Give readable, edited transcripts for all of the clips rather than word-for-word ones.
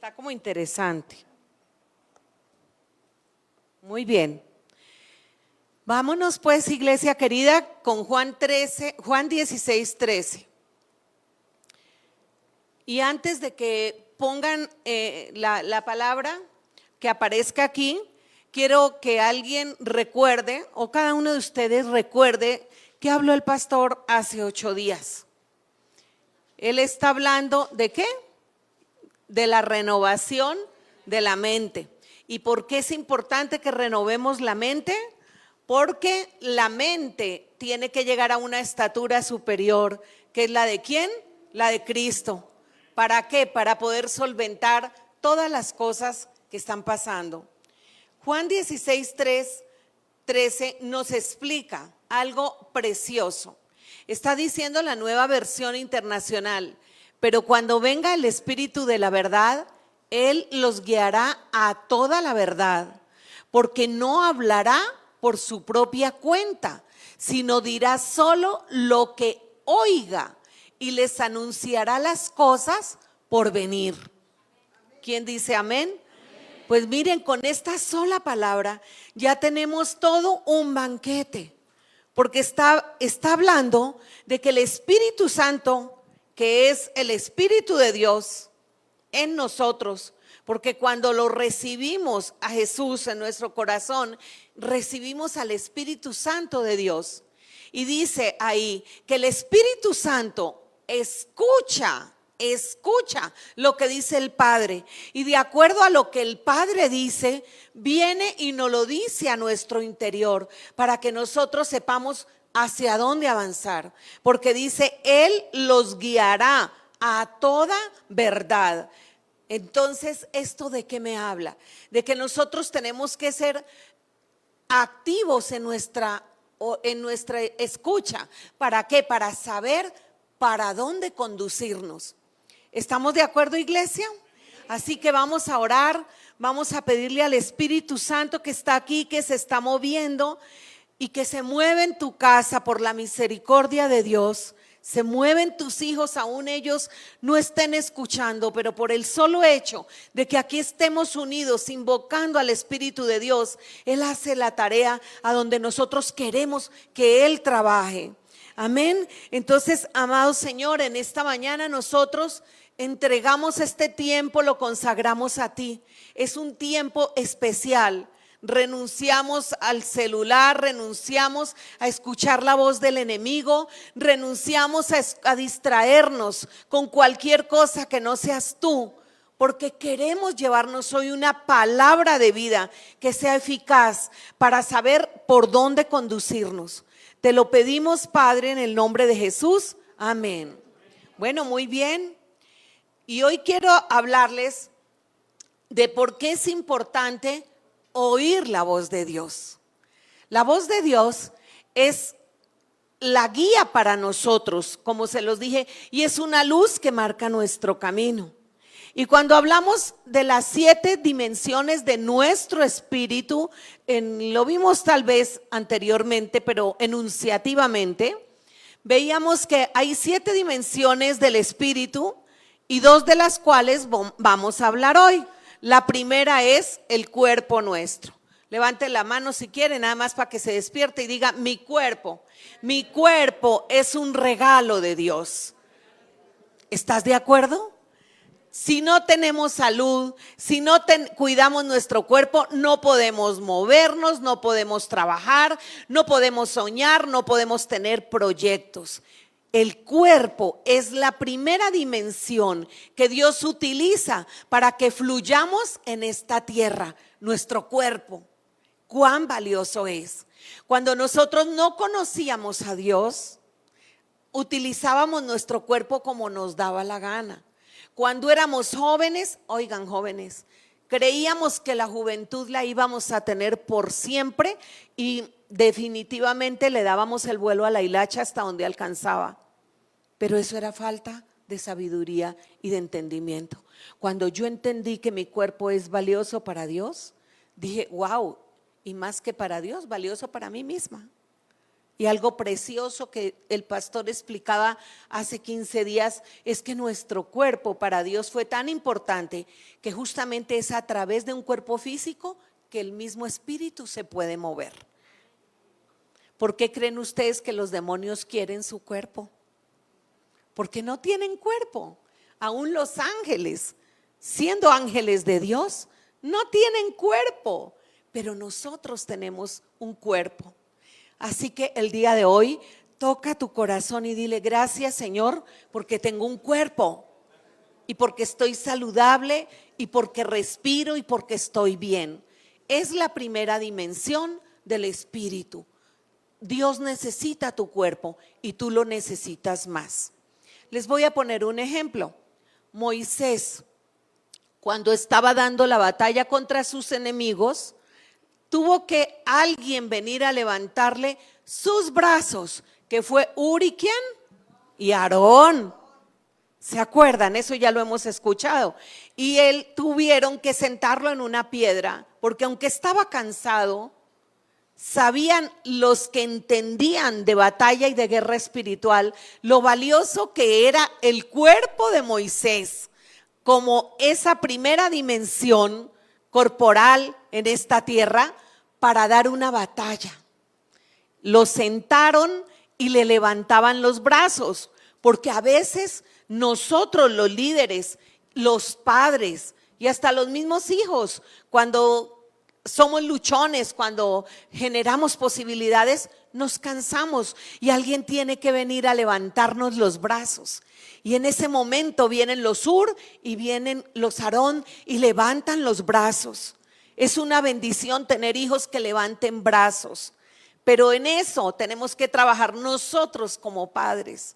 Está como interesante. Muy bien. Vámonos pues, iglesia querida, con Juan 16:13. Y antes de que pongan la palabra que aparezca aquí, quiero que alguien recuerde, o cada uno de ustedes recuerde, que habló el pastor hace 8 días. Él está hablando ¿de qué? De la renovación de la mente. ¿Y por qué es importante que renovemos la mente? Porque la mente tiene que llegar a una estatura superior, que es la de ¿quién? La de Cristo. ¿Para qué? Para poder solventar todas las cosas que están pasando. Juan 16:13 nos explica algo precioso. Está diciendo la Nueva Versión Internacional: pero cuando venga el Espíritu de la verdad, Él los guiará a toda la verdad, porque no hablará por su propia cuenta, sino dirá solo lo que oiga y les anunciará las cosas por venir. ¿Quién dice amén? Pues miren, con esta sola palabra ya tenemos todo un banquete, porque está hablando de que el Espíritu Santo, que es el Espíritu de Dios en nosotros, porque cuando lo recibimos a Jesús en nuestro corazón, recibimos al Espíritu Santo de Dios. Y dice ahí que el Espíritu Santo escucha lo que dice el Padre, y de acuerdo a lo que el Padre dice, viene y nos lo dice a nuestro interior, para que nosotros sepamos hacia dónde avanzar, porque dice, Él los guiará a toda verdad. Entonces, ¿esto de qué me habla? De que nosotros tenemos que ser activos en nuestra escucha. ¿Para qué? Para saber para dónde conducirnos. ¿Estamos de acuerdo, iglesia? Así que vamos a orar, vamos a pedirle al Espíritu Santo que está aquí, que se está moviendo y que se mueve en tu casa por la misericordia de Dios. Se mueven tus hijos, aún ellos no estén escuchando, pero por el solo hecho de que aquí estemos unidos invocando al Espíritu de Dios, Él hace la tarea a donde nosotros queremos que Él trabaje. Amén. Entonces, amado Señor, en esta mañana nosotros entregamos este tiempo, lo consagramos a ti. Es un tiempo especial. Renunciamos al celular, renunciamos a escuchar la voz del enemigo, renunciamos a distraernos con cualquier cosa que no seas tú, porque queremos llevarnos hoy una palabra de vida que sea eficaz para saber por dónde conducirnos. Te lo pedimos, Padre, en el nombre de Jesús. Amén. Bueno, muy bien. Y hoy quiero hablarles de por qué es importante oír la voz de Dios. La voz de Dios es la guía para nosotros, como se los dije, y es una luz que marca nuestro camino. Y cuando hablamos de las 7 dimensiones de nuestro espíritu, lo vimos tal vez anteriormente, pero enunciativamente, veíamos que hay 7 dimensiones del espíritu y 2 de las cuales vamos a hablar hoy. La primera es el cuerpo nuestro. Levante la mano si quiere, nada más para que se despierte y diga: mi cuerpo es un regalo de Dios. ¿Estás de acuerdo? Si no tenemos salud, si no cuidamos nuestro cuerpo, no podemos movernos, no podemos trabajar, no podemos soñar, no podemos tener proyectos. El cuerpo es la primera dimensión que Dios utiliza para que fluyamos en esta tierra, nuestro cuerpo. ¿Cuán valioso es? Cuando nosotros no conocíamos a Dios, utilizábamos nuestro cuerpo como nos daba la gana. Cuando éramos jóvenes, oigan jóvenes, creíamos que la juventud la íbamos a tener por siempre y definitivamente le dábamos el vuelo a la hilacha hasta donde alcanzaba. Pero eso era falta de sabiduría y de entendimiento. Cuando yo entendí que mi cuerpo es valioso para Dios, dije: wow, y más que para Dios, valioso para mí misma. Y algo precioso que el pastor explicaba hace 15 días es que nuestro cuerpo para Dios fue tan importante que justamente es a través de un cuerpo físico que el mismo espíritu se puede mover. ¿Por qué creen ustedes que los demonios quieren su cuerpo? Porque no tienen cuerpo. Aún los ángeles, siendo ángeles de Dios, no tienen cuerpo, pero nosotros tenemos un cuerpo. Así que el día de hoy toca tu corazón y dile: gracias, Señor, porque tengo un cuerpo y porque estoy saludable y porque respiro y porque estoy bien. Es la primera dimensión del espíritu. Dios necesita tu cuerpo y tú lo necesitas más. Les voy a poner un ejemplo. Moisés, cuando estaba dando la batalla contra sus enemigos, tuvo que alguien venir a levantarle sus brazos, que fue Uri, ¿quién? Y Aarón. ¿Se acuerdan? Eso ya lo hemos escuchado. Y él tuvieron que sentarlo en una piedra, porque aunque estaba cansado, sabían los que entendían de batalla y de guerra espiritual lo valioso que era el cuerpo de Moisés como esa primera dimensión corporal en esta tierra para dar una batalla. Lo sentaron y le levantaban los brazos, porque a veces nosotros los líderes, los padres y hasta los mismos hijos, cuando somos luchones, cuando generamos posibilidades, nos cansamos y alguien tiene que venir a levantarnos los brazos. Y en ese momento vienen los Ur y vienen los Aarón y levantan los brazos. Es una bendición tener hijos que levanten brazos, pero en eso tenemos que trabajar nosotros como padres.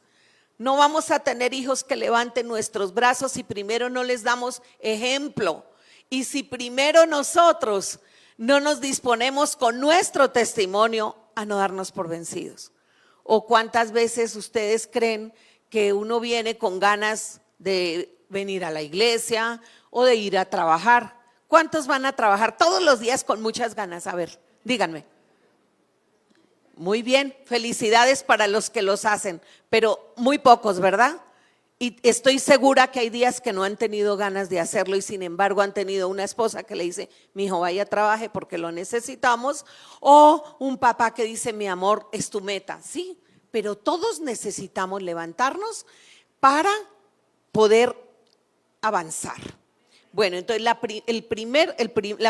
No vamos a tener hijos que levanten nuestros brazos si primero no les damos ejemplo y si primero nosotros no nos disponemos con nuestro testimonio a no darnos por vencidos. ¿O cuántas veces ustedes creen que uno viene con ganas de venir a la iglesia o de ir a trabajar? ¿Cuántos van a trabajar todos los días con muchas ganas? A ver, díganme. Muy bien, felicidades para los que los hacen, pero muy pocos, ¿verdad? Y estoy segura que hay días que no han tenido ganas de hacerlo y sin embargo han tenido una esposa que le dice: mi hijo, vaya, trabaje porque lo necesitamos, o un papá que dice: mi amor, es tu meta. Sí, pero todos necesitamos levantarnos para poder avanzar. Bueno, entonces la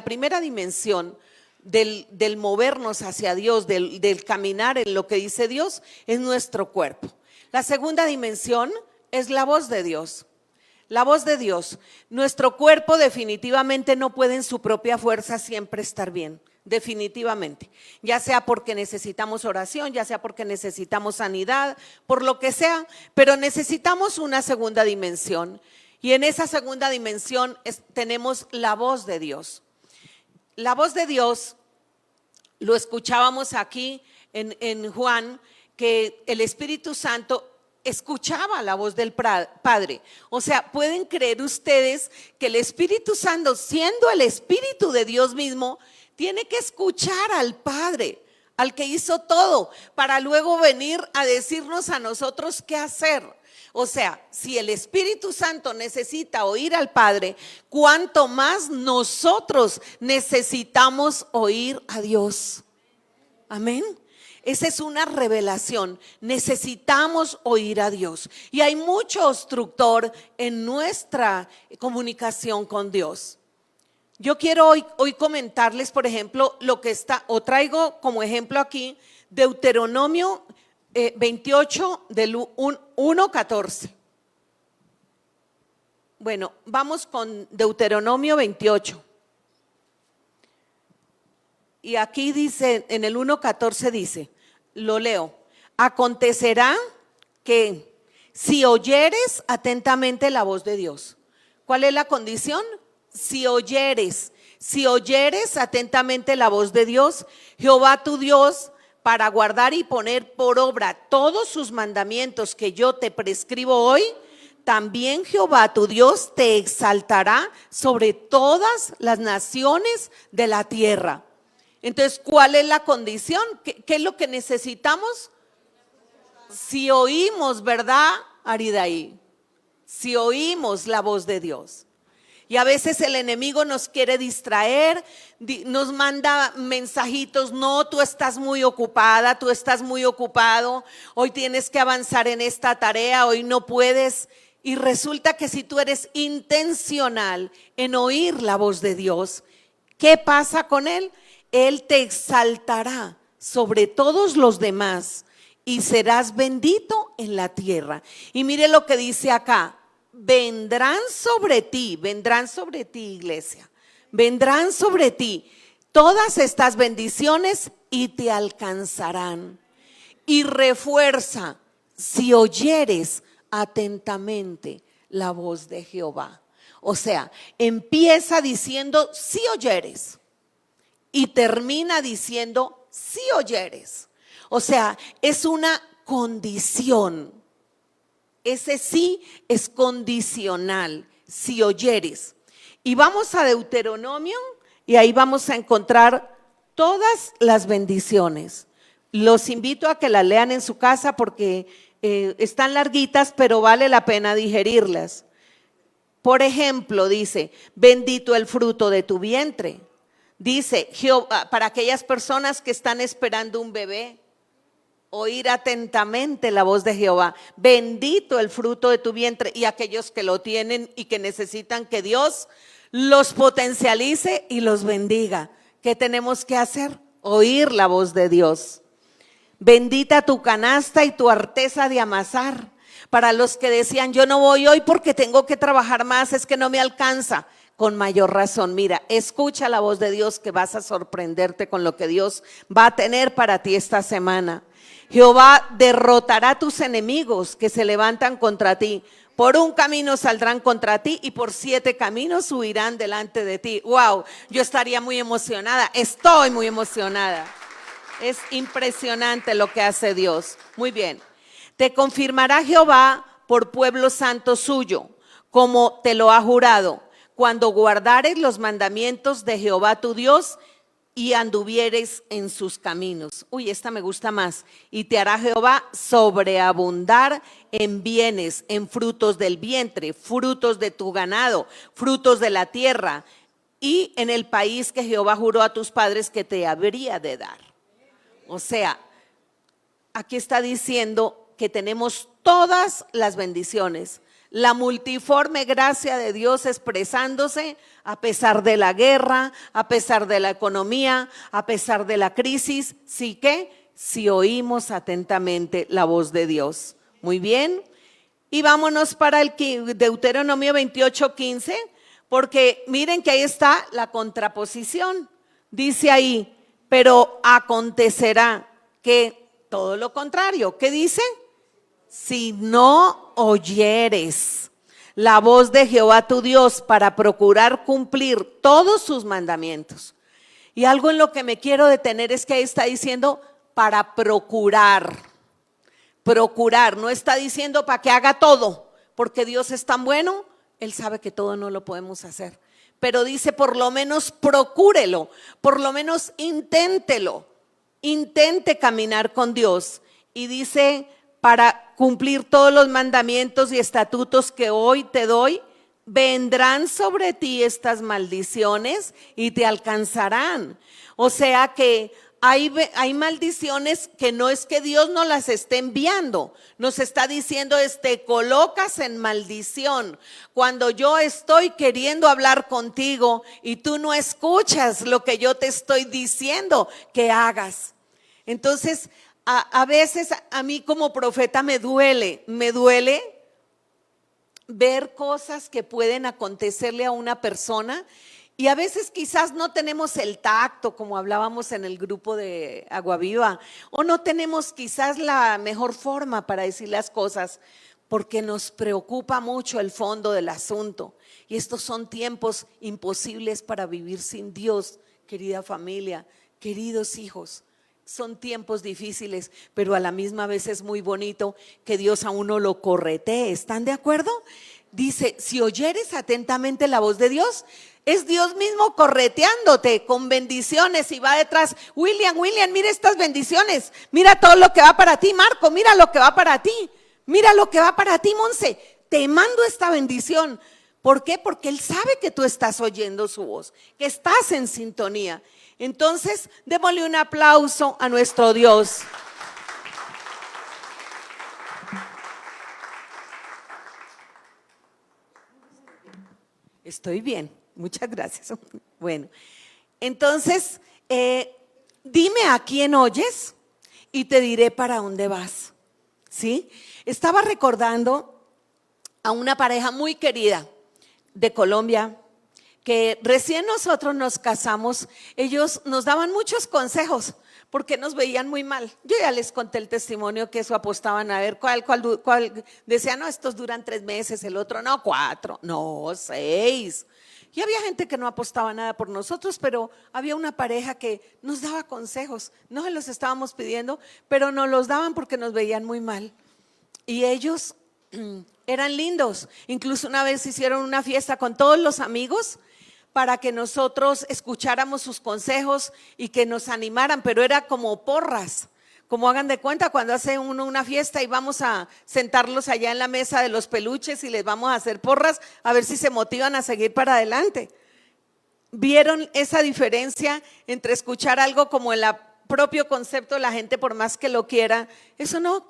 primera dimensión del movernos hacia Dios, del caminar en lo que dice Dios, es nuestro cuerpo. La segunda dimensión es la voz de Dios. La voz de Dios. Nuestro cuerpo definitivamente no puede en su propia fuerza siempre estar bien. Definitivamente. Ya sea porque necesitamos oración, ya sea porque necesitamos sanidad, por lo que sea, pero necesitamos una segunda dimensión. Y en esa segunda dimensión tenemos la voz de Dios. La voz de Dios, lo escuchábamos aquí en Juan, que el Espíritu Santo escuchaba la voz del Padre. O sea, ¿pueden creer ustedes que el Espíritu Santo, siendo el Espíritu de Dios mismo, tiene que escuchar al Padre, al que hizo todo, para luego venir a decirnos a nosotros qué hacer? O sea, si el Espíritu Santo necesita oír al Padre, ¿cuánto más nosotros necesitamos oír a Dios? Amén. Esa es una revelación. Necesitamos oír a Dios. Y hay mucho obstructor en nuestra comunicación con Dios. Yo quiero hoy comentarles, por ejemplo, lo que está, o traigo como ejemplo aquí, Deuteronomio 28 del 1:14. Bueno, vamos con Deuteronomio 28. Y aquí dice, en el 1:14 dice, lo leo: acontecerá que si oyeres atentamente la voz de Dios. ¿Cuál es la condición? Si oyeres atentamente la voz de Dios, Jehová tu Dios, para guardar y poner por obra todos sus mandamientos que yo te prescribo hoy, también Jehová tu Dios te exaltará sobre todas las naciones de la tierra. Entonces, ¿cuál es la condición? ¿Qué es lo que necesitamos? Si oímos, ¿verdad, Aridaí? Si oímos la voz de Dios. Y a veces el enemigo nos quiere distraer, nos manda mensajitos, no, tú estás muy ocupada, tú estás muy ocupado, hoy tienes que avanzar en esta tarea, hoy no puedes. Y resulta que si tú eres intencional en oír la voz de Dios, ¿qué pasa con Él? Él te exaltará sobre todos los demás y serás bendito en la tierra. Y mire lo que dice acá. Vendrán sobre ti, iglesia, vendrán sobre ti todas estas bendiciones y te alcanzarán. Y refuerza, si oyeres atentamente la voz de Jehová. O sea, empieza diciendo si oyeres y termina diciendo si oyeres. O sea, es una condición. Ese sí es condicional, si oyeres. Y vamos a Deuteronomio y ahí vamos a encontrar todas las bendiciones. Los invito a que las lean en su casa porque están larguitas, pero vale la pena digerirlas. Por ejemplo, dice, bendito el fruto de tu vientre. Dice, Jehová, para aquellas personas que están esperando un bebé, oír atentamente la voz de Jehová. Bendito el fruto de tu vientre. Y aquellos que lo tienen y que necesitan que Dios los potencialice y los bendiga. ¿Qué tenemos que hacer? Oír la voz de Dios. Bendita tu canasta y tu arteza de amasar. Para los que decían, yo no voy hoy porque tengo que trabajar más, es que no me alcanza. Con mayor razón, mira, escucha la voz de Dios que vas a sorprenderte con lo que Dios va a tener para ti esta semana. Jehová derrotará a tus enemigos que se levantan contra ti. Por un camino saldrán contra ti y por 7 caminos huirán delante de ti. Wow, yo estaría muy emocionada, estoy muy emocionada. Es impresionante lo que hace Dios. Muy bien. Te confirmará Jehová por pueblo santo suyo, como te lo ha jurado, cuando guardares los mandamientos de Jehová tu Dios y anduvieres en sus caminos. Uy, esta me gusta más. Y te hará Jehová sobreabundar en bienes, en frutos del vientre, frutos de tu ganado, frutos de la tierra y en el país que Jehová juró a tus padres que te habría de dar. O sea, aquí está diciendo que tenemos todas las bendiciones. La multiforme gracia de Dios expresándose a pesar de la guerra, a pesar de la economía, a pesar de la crisis. Sí que si oímos atentamente la voz de Dios. Muy bien. Y vámonos para el Deuteronomio 28:15, porque miren que ahí está la contraposición. Dice ahí, pero acontecerá que todo lo contrario. ¿Qué dice? Si no oyeres la voz de Jehová tu Dios para procurar cumplir todos sus mandamientos. Y algo en lo que me quiero detener es que ahí está diciendo para procurar. Procurar, no está diciendo para que haga todo, porque Dios es tan bueno, Él sabe que todo no lo podemos hacer. Pero dice por lo menos procúrelo, por lo menos inténtelo, intente caminar con Dios. Y dice para cumplir todos los mandamientos y estatutos que hoy te doy, vendrán sobre ti estas maldiciones y te alcanzarán. O sea que hay maldiciones que no es que Dios nos las esté enviando, nos está diciendo te colocas en maldición. Cuando yo estoy queriendo hablar contigo y tú no escuchas lo que yo te estoy diciendo que hagas. Entonces, a veces a mí como profeta me duele ver cosas que pueden acontecerle a una persona y a veces quizás no tenemos el tacto, como hablábamos en el grupo de Agua Viva, o no tenemos quizás la mejor forma para decir las cosas, porque nos preocupa mucho el fondo del asunto. Y estos son tiempos imposibles para vivir sin Dios, querida familia, queridos hijos. Son tiempos difíciles, pero a la misma vez es muy bonito que Dios a uno lo corretee. ¿Están de acuerdo? dice, si oyeres atentamente la voz de Dios, es Dios mismo correteándote con bendiciones y va detrás. William, mira estas bendiciones, mira todo lo que va para ti. Marco, mira lo que va para ti, mira lo que va para ti. Monse, te mando esta bendición. ¿Por qué? Porque Él sabe que tú estás oyendo su voz, que estás en sintonía. Entonces, démosle un aplauso a nuestro Dios. Estoy bien, muchas gracias. Bueno, entonces, dime a quién oyes y te diré para dónde vas. ¿Sí? Estaba recordando a una pareja muy querida de Colombia, que recién nosotros nos casamos. Ellos nos daban muchos consejos porque nos veían muy mal. Yo ya les conté el testimonio que eso apostaban a ver cuál decían, no, estos duran 3 meses, el otro no, 4, no, 6. Y había gente que no apostaba nada por nosotros, pero había una pareja que nos daba consejos. No se los estábamos pidiendo, pero nos los daban porque nos veían muy mal. Y ellos eran lindos. Incluso una vez hicieron una fiesta con todos los amigos para que nosotros escucháramos sus consejos y que nos animaran, pero era como porras, como hagan de cuenta cuando hace uno una fiesta y vamos a sentarlos allá en la mesa de los peluches y les vamos a hacer porras a ver si se motivan a seguir para adelante. ¿Vieron esa diferencia entre escuchar algo como el propio concepto, la gente por más que lo quiera? Eso no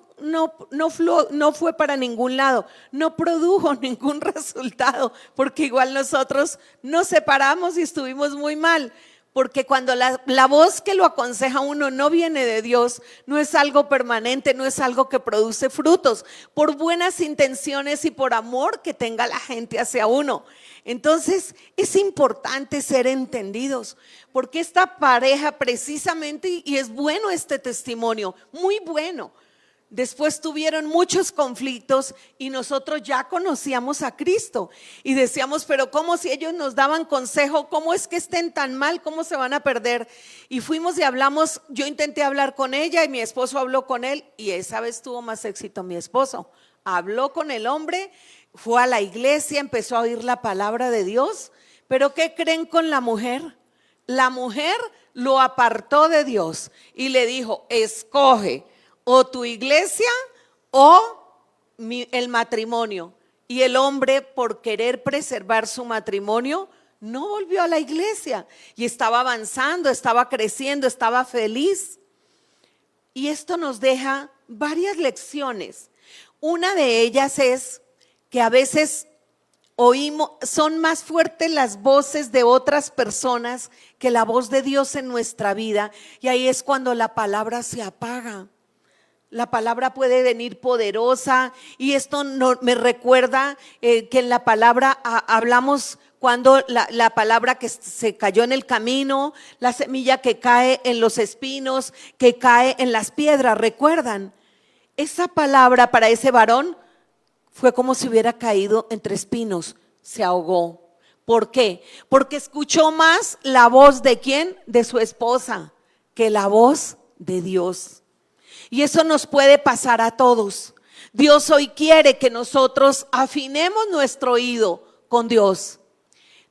fue para ningún lado, no produjo ningún resultado, porque igual nosotros nos separamos y estuvimos muy mal. Porque cuando la voz que lo aconseja a uno no viene de Dios, no es algo permanente, no es algo que produce frutos, por buenas intenciones y por amor que tenga la gente hacia uno. Entonces es importante ser entendidos, porque esta pareja precisamente, y es bueno este testimonio, muy bueno. Después tuvieron muchos conflictos y nosotros ya conocíamos a Cristo y decíamos, pero ¿cómo si ellos nos daban consejo? ¿Cómo es que estén tan mal? ¿Cómo se van a perder? Y fuimos y hablamos, yo intenté hablar con ella y mi esposo habló con él y esa vez tuvo más éxito mi esposo. Habló con el hombre, fue a la iglesia, empezó a oír la palabra de Dios, pero ¿qué creen con la mujer? La mujer lo apartó de Dios y le dijo, escoge o tu iglesia o el matrimonio. Y el hombre, por querer preservar su matrimonio, no volvió a la iglesia y estaba avanzando, estaba creciendo, estaba feliz. Y esto nos deja varias lecciones. Una de ellas es que a veces son más fuertes las voces de otras personas que la voz de Dios en nuestra vida, y ahí es cuando la palabra se apaga. La palabra puede venir poderosa y esto me recuerda que en la palabra hablamos cuando la palabra que se cayó en el camino, la semilla que cae en los espinos, que cae en las piedras. ¿Recuerdan? Esa palabra para ese varón fue como si hubiera caído entre espinos, se ahogó. ¿Por qué? Porque escuchó más la voz de ¿quién? De su esposa, que la voz de Dios. Y eso nos puede pasar a todos. Dios hoy quiere que nosotros afinemos nuestro oído con Dios.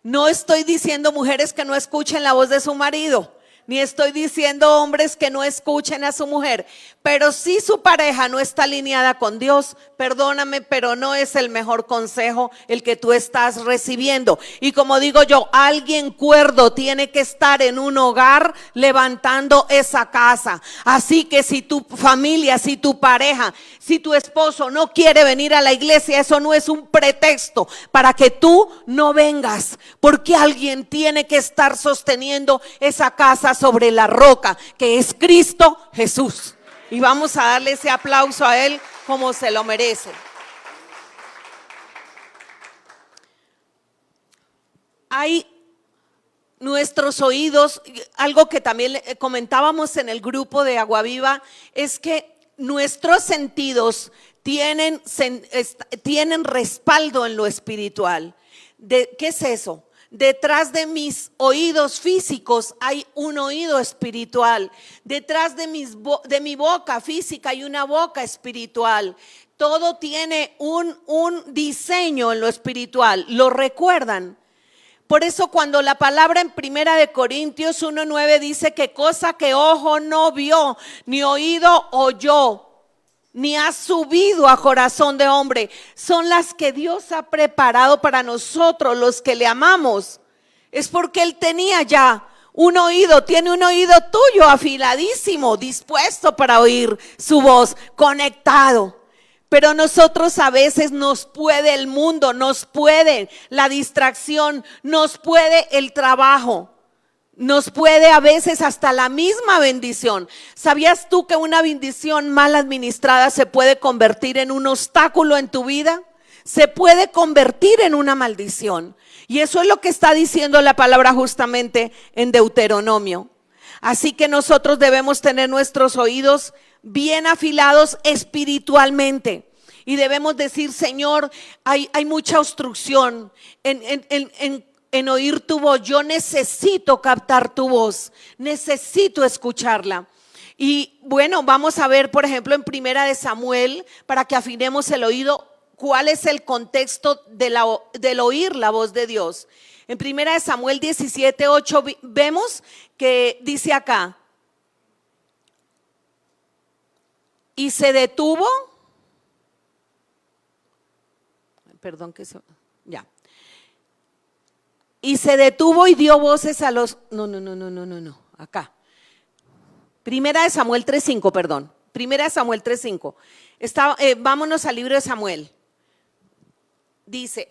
No estoy diciendo mujeres que no escuchen la voz de su marido, ni estoy diciendo hombres que no escuchen a su mujer, pero si su pareja no está alineada con Dios, perdóname, pero no es el mejor consejo el que tú estás recibiendo. Y como digo yo, alguien cuerdo tiene que estar en un hogar levantando esa casa. Así que si tu familia, si tu pareja, si tu esposo no quiere venir a la iglesia, eso no es un pretexto para que tú no vengas, porque alguien tiene que estar sosteniendo esa casa sobre la roca que es Cristo Jesús. Y vamos a darle ese aplauso a Él como se lo merece. Hay nuestros oídos, algo que también comentábamos en el grupo de Agua Viva, es que nuestros sentidos tienen respaldo en lo espiritual. ¿Qué es eso? Detrás de mis oídos físicos hay un oído espiritual. Detrás de mi boca física hay una boca espiritual. Todo tiene un diseño en lo espiritual. ¿Lo recuerdan? Por eso cuando la palabra en 1 Corintios 1:9 dice que cosa que ojo no vio, ni oído oyó, ni ha subido a corazón de hombre, son las que Dios ha preparado para nosotros los que le amamos. Es porque Él tenía ya un oído, tiene un oído tuyo afiladísimo, dispuesto para oír su voz, conectado. Pero nosotros a veces nos puede el mundo, nos puede la distracción, nos puede el trabajo, nos puede a veces hasta la misma bendición. ¿Sabías tú que una bendición mal administrada se puede convertir en un obstáculo en tu vida? Se puede convertir en una maldición. Y eso es lo que está diciendo la palabra justamente en Deuteronomio. Así que nosotros debemos tener nuestros oídos bien afilados espiritualmente. Y debemos decir, Señor, hay mucha obstrucción en oír tu voz. Yo necesito captar tu voz, necesito escucharla. Y bueno, vamos a ver, por ejemplo, en 1 Samuel, para que afinemos el oído, cuál es el contexto del oír la voz de Dios. En 1 Samuel 17:8 vemos que dice acá, y se detuvo, y se detuvo y dio voces a los, acá. 1 Samuel 3:5, perdón. 1 Samuel 3:5. Vámonos al libro de Samuel. Dice,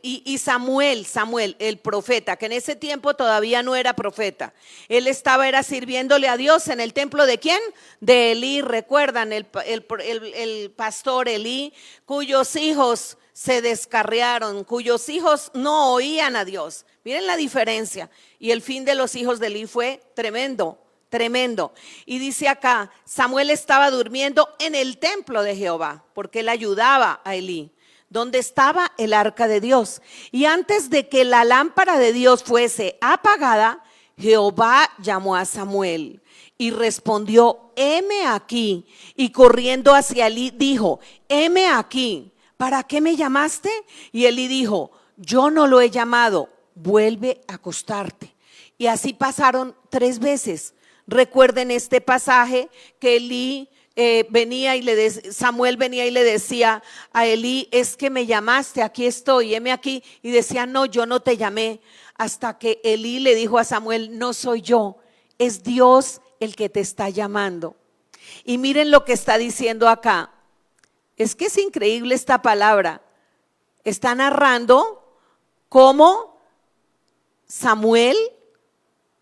y Samuel, el profeta, que en ese tiempo todavía no era profeta, él era sirviéndole a Dios en el templo ¿de quién? De Elí. Recuerdan el pastor Elí, cuyos hijos se descarriaron, cuyos hijos no oían a Dios. Miren la diferencia. Y el fin de los hijos de Elí fue tremendo. Tremendo. Y dice acá, Samuel estaba durmiendo en el templo de Jehová, porque él ayudaba a Elí, donde estaba el arca de Dios. Y antes de que la lámpara de Dios fuese apagada, Jehová llamó a Samuel y respondió, heme aquí. Y corriendo hacia Elí dijo, heme aquí, ¿para qué me llamaste? Y Elí dijo, yo no lo he llamado, vuelve a acostarte. Y así pasaron 3 veces. Recuerden este pasaje que Elí Samuel venía y le decía a Elí, es que me llamaste, aquí estoy, heme aquí. Y decía, no, yo no te llamé. Hasta que Elí le dijo a Samuel, no soy yo, es Dios el que te está llamando. Y miren lo que está diciendo acá. Es que es increíble esta palabra. Está narrando cómo Samuel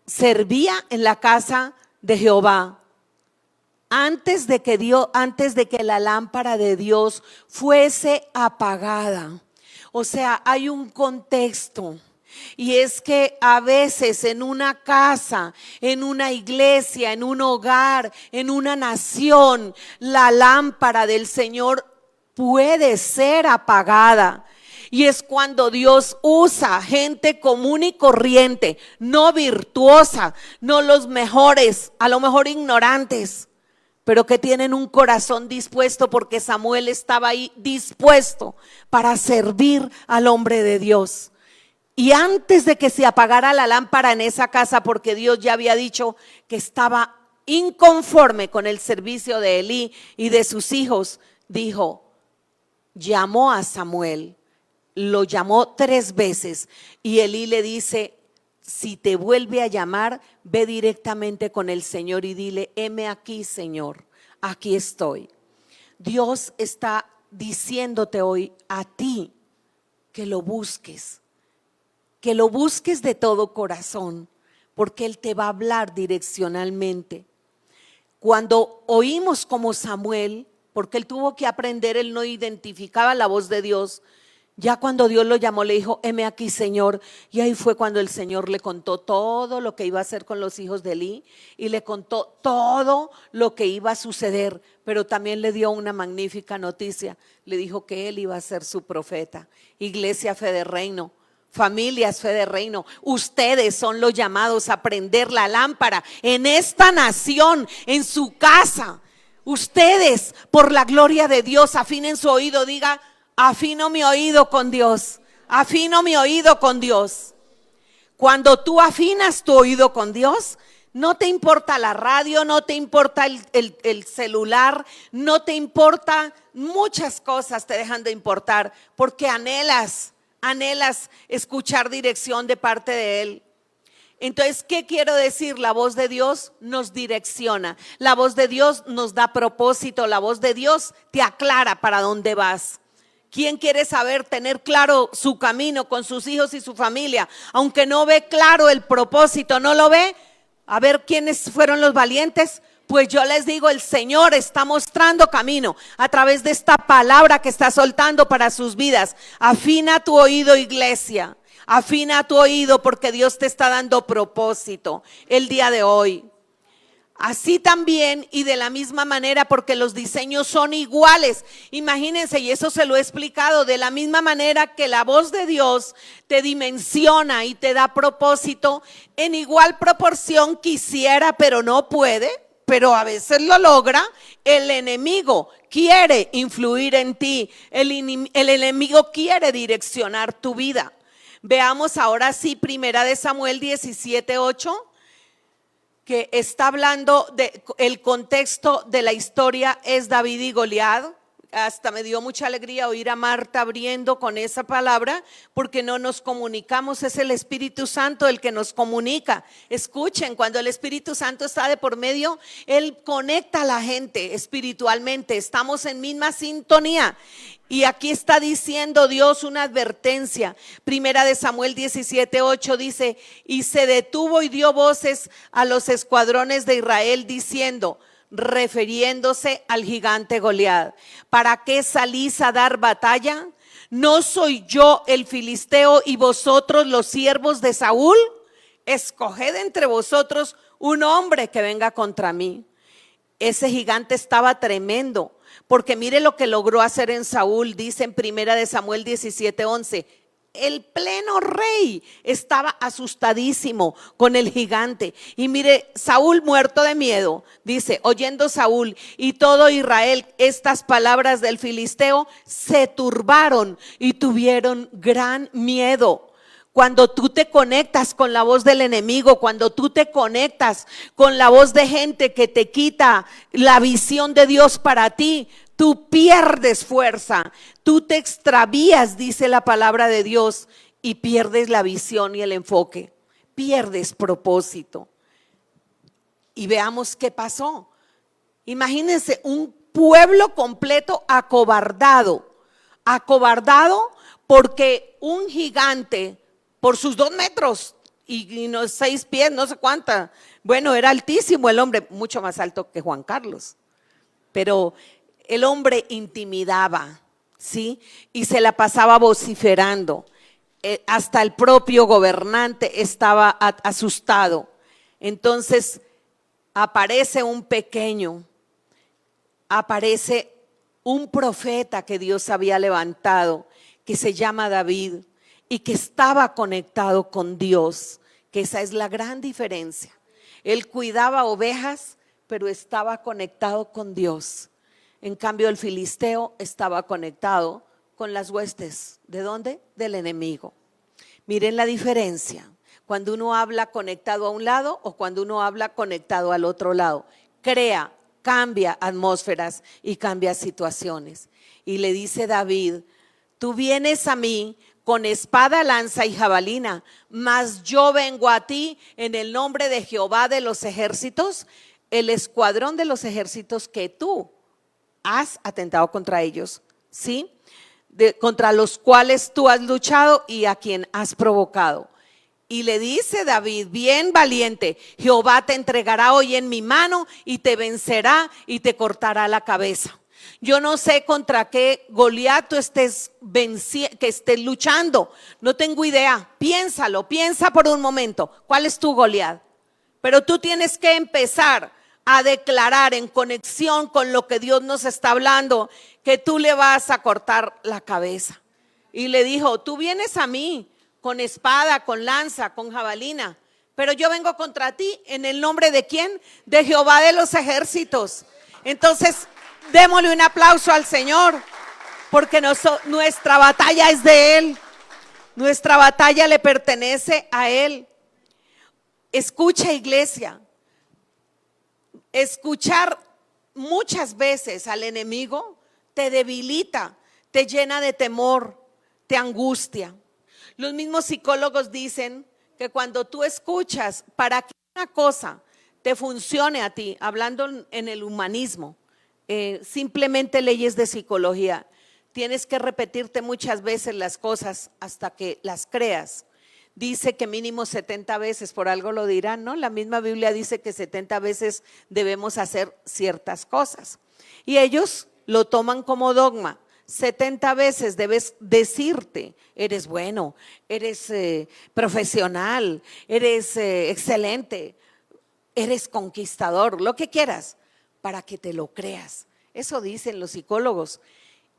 servía en la casa de Jehová. Antes de que la lámpara de Dios fuese apagada. O sea, hay un contexto. Y es que a veces en una casa, en una iglesia, en un hogar, en una nación, la lámpara del Señor puede ser apagada. Y es cuando Dios usa gente común y corriente, no virtuosa, no los mejores, a lo mejor ignorantes, pero que tienen un corazón dispuesto, porque Samuel estaba ahí dispuesto para servir al hombre de Dios. Y antes de que se apagara la lámpara en esa casa, porque Dios ya había dicho que estaba inconforme con el servicio de Elí y de sus hijos, llamó a Samuel, lo llamó 3 veces y Elí le dice, si te vuelve a llamar, ve directamente con el Señor y dile, heme aquí, Señor, aquí estoy. Dios está diciéndote hoy a ti que lo busques de todo corazón, porque Él te va a hablar direccionalmente. Cuando oímos como Samuel, porque él tuvo que aprender, él no identificaba la voz de Dios. Ya cuando Dios lo llamó, le dijo, heme aquí, Señor. Y ahí fue cuando el Señor le contó todo lo que iba a hacer con los hijos de Elí, y le contó todo lo que iba a suceder, pero también le dio una magnífica noticia. Le dijo que él iba a ser su profeta. Iglesia Fe de Reino, Familias Fe de Reino, ustedes son los llamados a prender la lámpara en esta nación, en su casa. Ustedes, por la gloria de Dios, afinen su oído. Diga: afino mi oído con Dios. Afino mi oído con Dios. Cuando tú afinas tu oído con Dios, no te importa la radio, no te importa el celular, no te importa, muchas cosas te dejan de importar, porque anhelas escuchar dirección de parte de Él. Entonces, ¿qué quiero decir? La voz de Dios nos direcciona, la voz de Dios nos da propósito, la voz de Dios te aclara para dónde vas. ¿Quién quiere saber, tener claro su camino con sus hijos y su familia? Aunque no ve claro el propósito, no lo ve. A ver, ¿quiénes fueron los valientes? Pues yo les digo, el Señor está mostrando camino a través de esta palabra que está soltando para sus vidas. Afina tu oído, iglesia. Afina tu oído, porque Dios te está dando propósito el día de hoy. Así también, y de la misma manera, porque los diseños son iguales. Imagínense, y eso se lo he explicado, de la misma manera que la voz de Dios te dimensiona y te da propósito, en igual proporción quisiera, pero no puede, pero a veces lo logra, el enemigo quiere influir en ti, el enemigo quiere direccionar tu vida. Veamos ahora sí, Primera de Samuel 17:8. Que está hablando el contexto de la historia es David y Goliat. Hasta me dio mucha alegría oír a Marta abriendo con esa palabra, porque no nos comunicamos, es el Espíritu Santo el que nos comunica. Escuchen, cuando el Espíritu Santo está de por medio, Él conecta a la gente espiritualmente, estamos en misma sintonía. Y aquí está diciendo Dios una advertencia. Primera de Samuel 17:8 dice: y se detuvo y dio voces a los escuadrones de Israel diciendo, refiriéndose al gigante Goliat: ¿para qué salís a dar batalla? ¿No soy yo el filisteo y vosotros los siervos de Saúl? Escoged entre vosotros un hombre que venga contra mí. Ese gigante estaba tremendo, porque mire lo que logró hacer en Saúl. Dice en Primera de Samuel 17:11, el pleno rey estaba asustadísimo con el gigante. Y mire, Saúl muerto de miedo, dice, oyendo Saúl y todo Israel estas palabras del filisteo, se turbaron y tuvieron gran miedo. Cuando tú te conectas con la voz del enemigo, cuando tú te conectas con la voz de gente que te quita la visión de Dios para ti, tú pierdes fuerza, tú te extravías, dice la palabra de Dios, y pierdes la visión y el enfoque, pierdes propósito. Y veamos qué pasó. Imagínense un pueblo completo acobardado porque un gigante, por sus 2 metros y 6 pies, no sé cuánta, bueno, era altísimo el hombre, mucho más alto que Juan Carlos, pero el hombre intimidaba, ¿sí? Y se la pasaba vociferando. Hasta el propio gobernante estaba asustado. Entonces aparece un pequeño, aparece un profeta que Dios había levantado, que se llama David, y que estaba conectado con Dios, que esa es la gran diferencia. Él cuidaba ovejas, pero estaba conectado con Dios. En cambio, el filisteo estaba conectado con las huestes. ¿De dónde? Del enemigo. Miren la diferencia cuando uno habla conectado a un lado o cuando uno habla conectado al otro lado. Cambia atmósferas y cambia situaciones. Y le dice David: tú vienes a mí con espada, lanza y jabalina, mas yo vengo a ti en el nombre de Jehová de los ejércitos, el escuadrón de los ejércitos que tú has atentado contra ellos, ¿sí? Contra los cuales tú has luchado y a quien has provocado. Y le dice David, bien valiente, Jehová te entregará hoy en mi mano y te vencerá y te cortará la cabeza. Yo no sé contra qué Goliat tú estés luchando, no tengo idea. Piénsalo, piensa por un momento, ¿cuál es tu Goliat? Pero tú tienes que empezar a declarar en conexión con lo que Dios nos está hablando, que tú le vas a cortar la cabeza. Y le dijo, tú vienes a mí con espada, con lanza, con jabalina. Pero yo vengo contra ti en el nombre de ¿quién? De Jehová de los ejércitos. Entonces, démosle un aplauso al Señor, porque nuestra batalla es de Él. Nuestra batalla le pertenece a Él. Escucha, iglesia. Escuchar muchas veces al enemigo te debilita, te llena de temor, te angustia. Los mismos psicólogos dicen que cuando tú escuchas, para que una cosa te funcione a ti, hablando en el humanismo, simplemente leyes de psicología, tienes que repetirte muchas veces las cosas hasta que las creas. Dice que mínimo 70 veces, por algo lo dirán, ¿no? La misma Biblia dice que 70 veces debemos hacer ciertas cosas. Y ellos lo toman como dogma. 70 veces debes decirte, eres bueno, eres profesional, eres excelente, eres conquistador, lo que quieras, para que te lo creas. Eso dicen los psicólogos.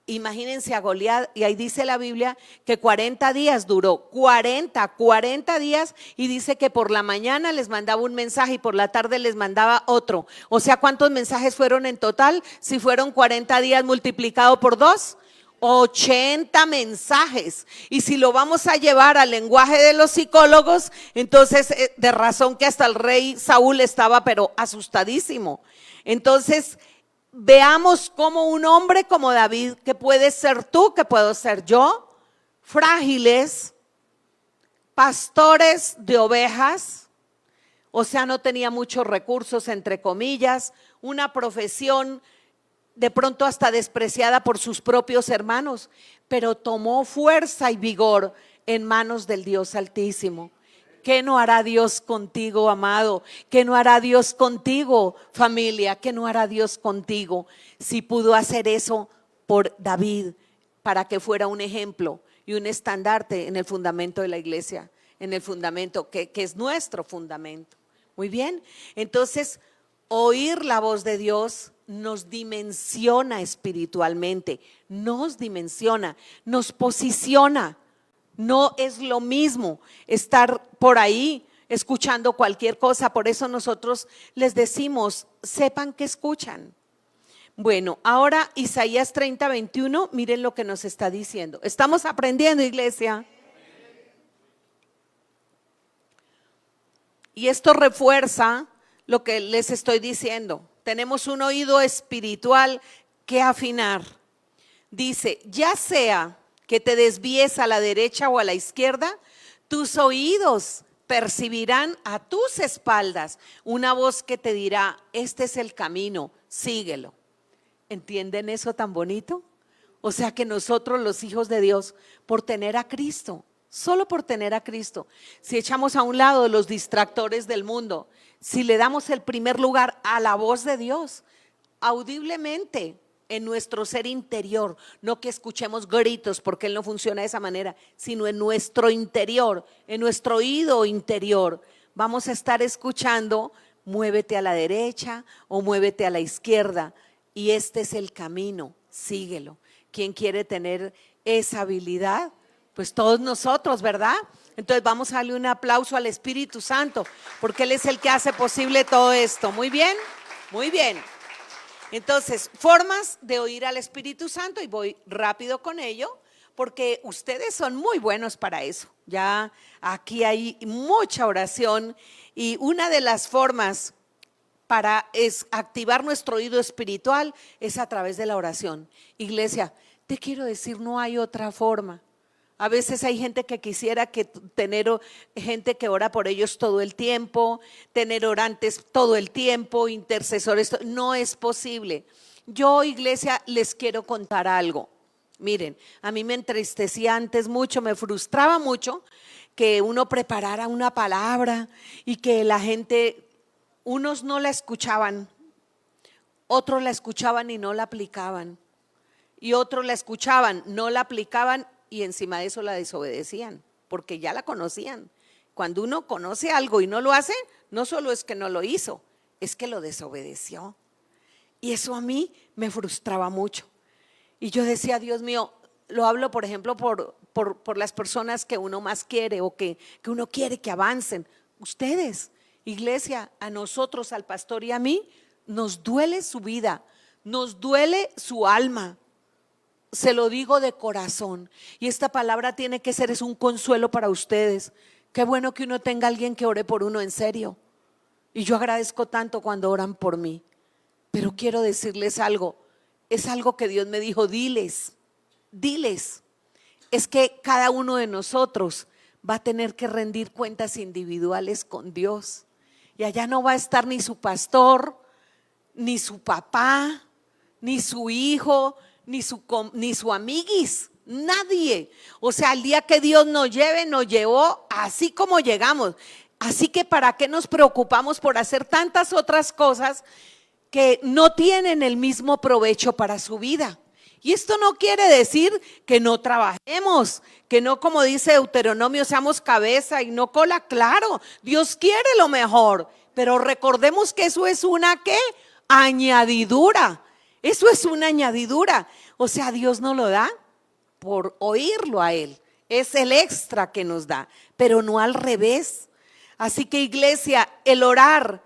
Imagínense a Goliat, y ahí dice la Biblia que 40 días duró, 40 días, y dice que por la mañana les mandaba un mensaje y por la tarde les mandaba otro. O sea, ¿cuántos mensajes fueron en total? Si fueron 40 días multiplicado por 2, 80 mensajes. Y si lo vamos a llevar al lenguaje de los psicólogos, entonces de razón que hasta el rey Saúl estaba pero asustadísimo. Entonces, veamos cómo un hombre como David, que puede ser tú, que puedo ser yo, frágiles, pastores de ovejas, o sea, no tenía muchos recursos, entre comillas, una profesión de pronto hasta despreciada por sus propios hermanos, pero tomó fuerza y vigor en manos del Dios Altísimo. ¿Qué no hará Dios contigo, amado? ¿Qué no hará Dios contigo, familia? ¿Qué no hará Dios contigo? Si pudo hacer eso por David, para que fuera un ejemplo y un estandarte en el fundamento de la iglesia, en el fundamento que es nuestro fundamento. Muy bien, entonces oír la voz de Dios nos dimensiona espiritualmente, nos dimensiona, nos posiciona. No es lo mismo estar por ahí escuchando cualquier cosa. Por eso nosotros les decimos, sepan que escuchan. Bueno, ahora Isaías 30:21, miren lo que nos está diciendo. Estamos aprendiendo, iglesia. Y esto refuerza lo que les estoy diciendo. Tenemos un oído espiritual que afinar. Dice, ya sea que te desvíes a la derecha o a la izquierda, tus oídos percibirán a tus espaldas una voz que te dirá, este es el camino, síguelo. ¿Entienden eso tan bonito? O sea que nosotros los hijos de Dios, por tener a Cristo, solo por tener a Cristo, si echamos a un lado los distractores del mundo, si le damos el primer lugar a la voz de Dios, audiblemente, en nuestro ser interior, no que escuchemos gritos porque Él no funciona de esa manera, sino en nuestro interior, en nuestro oído interior, vamos a estar escuchando, muévete a la derecha o muévete a la izquierda y este es el camino, síguelo. ¿Quién quiere tener esa habilidad? Pues todos nosotros, ¿verdad? Entonces vamos a darle un aplauso al Espíritu Santo porque Él es el que hace posible todo esto. Muy bien, muy bien. Entonces, formas de oír al Espíritu Santo, y voy rápido con ello, porque ustedes son muy buenos para eso. Ya aquí hay mucha oración y una de las formas para activar nuestro oído espiritual es a través de la oración. Iglesia, te quiero decir, no hay otra forma. A veces hay gente que quisiera tener gente que ora por ellos todo el tiempo, tener orantes todo el tiempo, intercesores, no es posible. Yo, iglesia, les quiero contar algo. Miren, a mí me entristecía antes mucho, me frustraba mucho que uno preparara una palabra y que la gente, unos no la escuchaban, otros la escuchaban y no la aplicaban, y otros la escuchaban, no la aplicaban y encima de eso la desobedecían, porque ya la conocían. Cuando uno conoce algo y no lo hace, no solo es que no lo hizo, es que lo desobedeció. Y eso a mí me frustraba mucho. Y yo decía, Dios mío, lo hablo por ejemplo por por las personas que uno más quiere o que uno quiere que avancen. Ustedes, iglesia, a nosotros, al pastor y a mí, nos duele su vida, nos duele su alma. Se lo digo de corazón. Y esta palabra tiene que ser, es un consuelo para ustedes. Qué bueno que uno tenga alguien que ore por uno en serio. Y yo agradezco tanto cuando oran por mí. Pero quiero decirles algo. Es algo que Dios me dijo, diles. Es que cada uno de nosotros va a tener que rendir cuentas individuales con Dios. Y allá no va a estar ni su pastor, ni su papá, ni su hijo, ni su amiguis, nadie. O sea, el día que Dios nos lleve, nos llevó así como llegamos. Así que ¿para qué nos preocupamos por hacer tantas otras cosas que no tienen el mismo provecho para su vida? Y esto no quiere decir que no trabajemos, que no, como dice Deuteronomio, seamos cabeza y no cola. Claro, Dios quiere lo mejor, pero recordemos que eso es una ¿qué? Añadidura. Eso es una añadidura. O sea, Dios nos lo da por oírlo a Él. Es el extra que nos da, pero no al revés. Así que, iglesia, el orar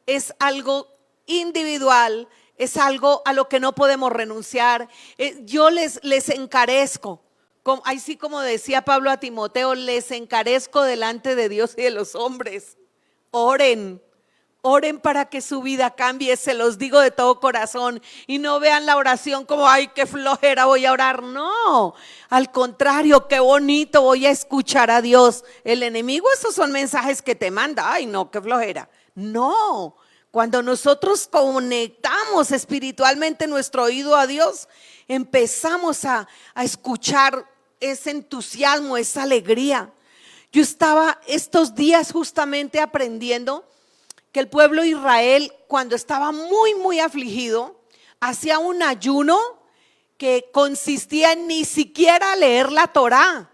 es algo individual, es algo a lo que no podemos renunciar. Yo les encarezco, así como decía Pablo a Timoteo, les encarezco delante de Dios y de los hombres. Oren para que su vida cambie, se los digo de todo corazón. Y no vean la oración como, ay, qué flojera voy a orar. No, al contrario, qué bonito, voy a escuchar a Dios. El enemigo, esos son mensajes que te manda. Ay, no, qué flojera. No, cuando nosotros conectamos espiritualmente nuestro oído a Dios, empezamos a escuchar ese entusiasmo, esa alegría. Yo estaba estos días justamente aprendiendo que el pueblo de Israel, cuando estaba muy afligido, hacía un ayuno que consistía en ni siquiera leer la Torá.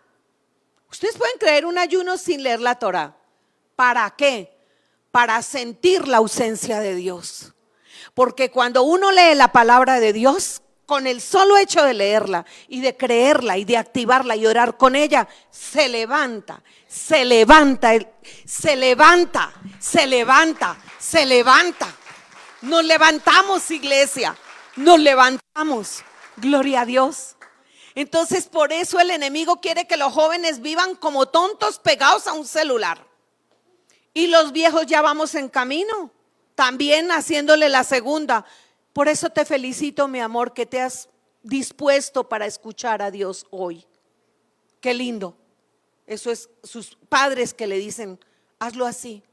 Ustedes pueden creer un ayuno sin leer la Torá. ¿Para qué? Para sentir la ausencia de Dios. Porque cuando uno lee la palabra de Dios, con el solo hecho de leerla y de creerla y de activarla y orar con ella, se levanta. Nos levantamos, iglesia, nos levantamos. Gloria a Dios. Entonces, por eso el enemigo quiere que los jóvenes vivan como tontos pegados a un celular. Y los viejos ya vamos en camino, también haciéndole la segunda. Por eso te felicito, mi amor, que te has dispuesto para escuchar a Dios hoy. Qué lindo. Eso es sus padres que le dicen, hazlo así.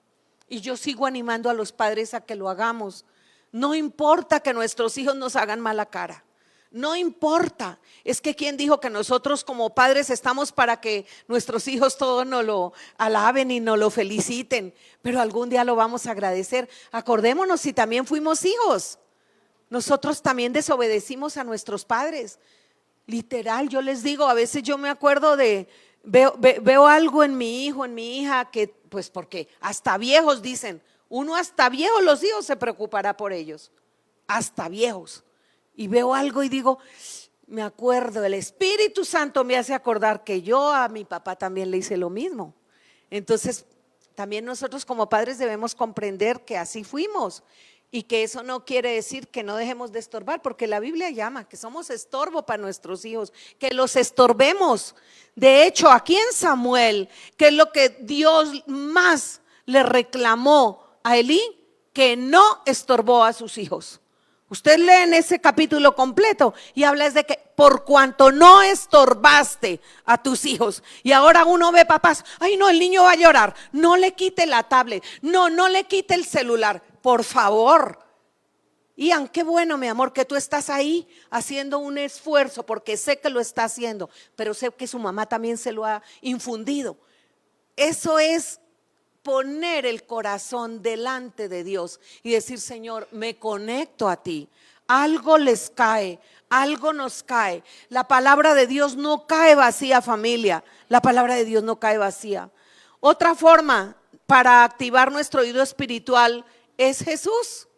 Y yo sigo animando a los padres a que lo hagamos. No importa que nuestros hijos nos hagan mala cara. No importa. Es que ¿quién dijo que nosotros como padres estamos para que nuestros hijos todos nos lo alaben y nos lo feliciten? Pero algún día lo vamos a agradecer. Acordémonos si también fuimos hijos. Nosotros también desobedecimos a nuestros padres. Literal, yo les digo, a veces yo me acuerdo veo algo en mi hijo, en mi hija, que pues porque hasta viejos dicen, uno hasta viejos, los hijos se preocupará por ellos, hasta viejos. Y veo algo y digo, me acuerdo, el Espíritu Santo me hace acordar que yo a mi papá también le hice lo mismo. Entonces, también nosotros como padres debemos comprender que así fuimos. Y que eso no quiere decir que no dejemos de estorbar, porque la Biblia llama que somos estorbo para nuestros hijos, que los estorbemos. De hecho, aquí en Samuel, que es lo que Dios más le reclamó a Elí, que no estorbó a sus hijos. Usted lee en ese capítulo completo y habla de que por cuanto no estorbaste a tus hijos. Y ahora uno ve papás, ay no, el niño va a llorar, no le quite la tablet, no le quite el celular, por favor. Ian, qué bueno, mi amor, que tú estás ahí haciendo un esfuerzo, porque sé que lo está haciendo, pero sé que su mamá también se lo ha infundido. Eso es poner el corazón delante de Dios y decir, Señor, me conecto a ti. Algo les cae, algo nos cae. La palabra de Dios no cae vacía, familia. La palabra de Dios no cae vacía. Otra forma para activar nuestro oído espiritual es Jesús.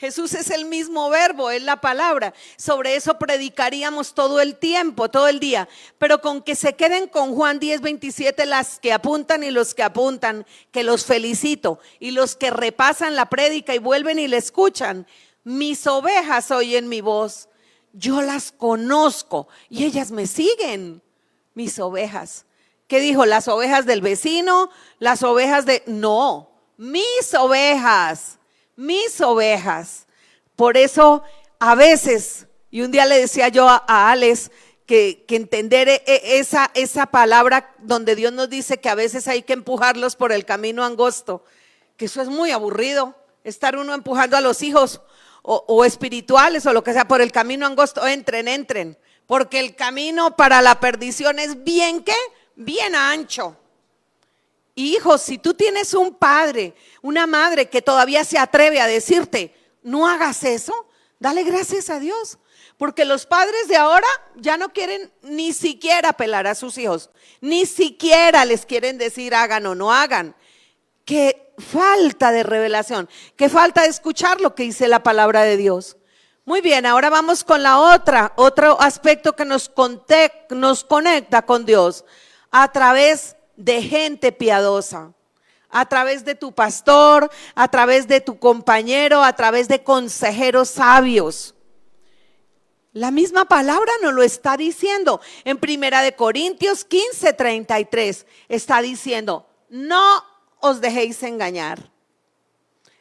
Jesús es el mismo verbo, es la palabra. Sobre eso predicaríamos todo el tiempo, todo el día. Pero con que se queden con Juan 10:27 las que apuntan y los que apuntan, que los felicito. Y los que repasan la prédica y vuelven y la escuchan. Mis ovejas oyen mi voz. Yo las conozco y ellas me siguen. Mis ovejas. ¿Qué dijo? Las ovejas del vecino, las ovejas de... No, mis ovejas. Mis ovejas. Por eso a veces, y un día le decía yo a Alex que entender esa palabra donde Dios nos dice que a veces hay que empujarlos por el camino angosto, que eso es muy aburrido, estar uno empujando a los hijos o espirituales o lo que sea por el camino angosto. Entren, porque el camino para la perdición es bien, ¿qué? Bien ancho. Hijos, si tú tienes un padre, una madre que todavía se atreve a decirte, no hagas eso, dale gracias a Dios. Porque los padres de ahora ya no quieren ni siquiera apelar a sus hijos, ni siquiera les quieren decir hagan o no hagan. Qué falta de revelación, qué falta de escuchar lo que dice la palabra de Dios. Muy bien, ahora vamos con otro aspecto que nos conecta con Dios a través de gente piadosa, a través de tu pastor, a través de tu compañero, a través de consejeros sabios. La misma palabra nos lo está diciendo en 1 Corintios 15:33. Está diciendo, no os dejéis engañar.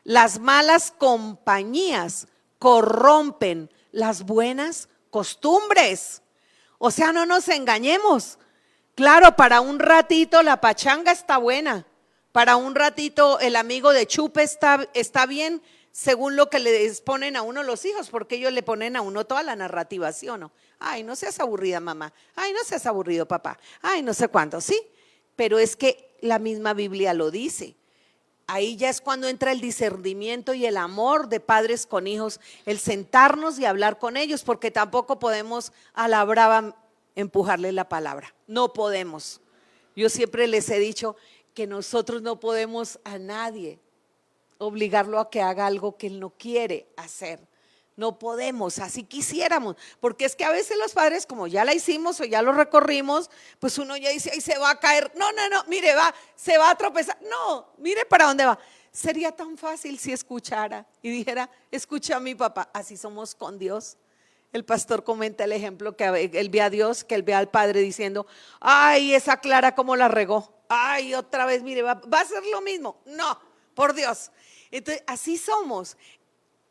Las malas compañías corrompen las buenas costumbres. O sea, no nos engañemos. Claro, para un ratito la pachanga está buena, para un ratito el amigo de chupe está bien, según lo que le ponen a uno los hijos, porque ellos le ponen a uno toda la narrativa, ¿sí o no? Ay, no seas aburrida, mamá. Ay, no seas aburrido, papá. Ay, no sé cuánto, sí. Pero es que la misma Biblia lo dice. Ahí ya es cuando entra el discernimiento y el amor de padres con hijos, el sentarnos y hablar con ellos, porque tampoco podemos a la brava empujarle la palabra, no podemos. Yo siempre les he dicho que nosotros no podemos a nadie obligarlo a que haga algo que él no quiere hacer. No podemos, así quisiéramos, porque es que a veces los padres, como ya la hicimos o ya lo recorrimos, pues uno ya dice, ay, se va a caer, no, mire, se va a tropezar, no, mire para dónde va. Sería tan fácil si escuchara y dijera, escucha a mi papá. Así somos con Dios. El pastor comenta el ejemplo que él ve a Dios, que él ve al Padre diciendo, ay, esa Clara cómo la regó, ay, otra vez, mire, va a ser lo mismo. No, por Dios. Entonces, así somos.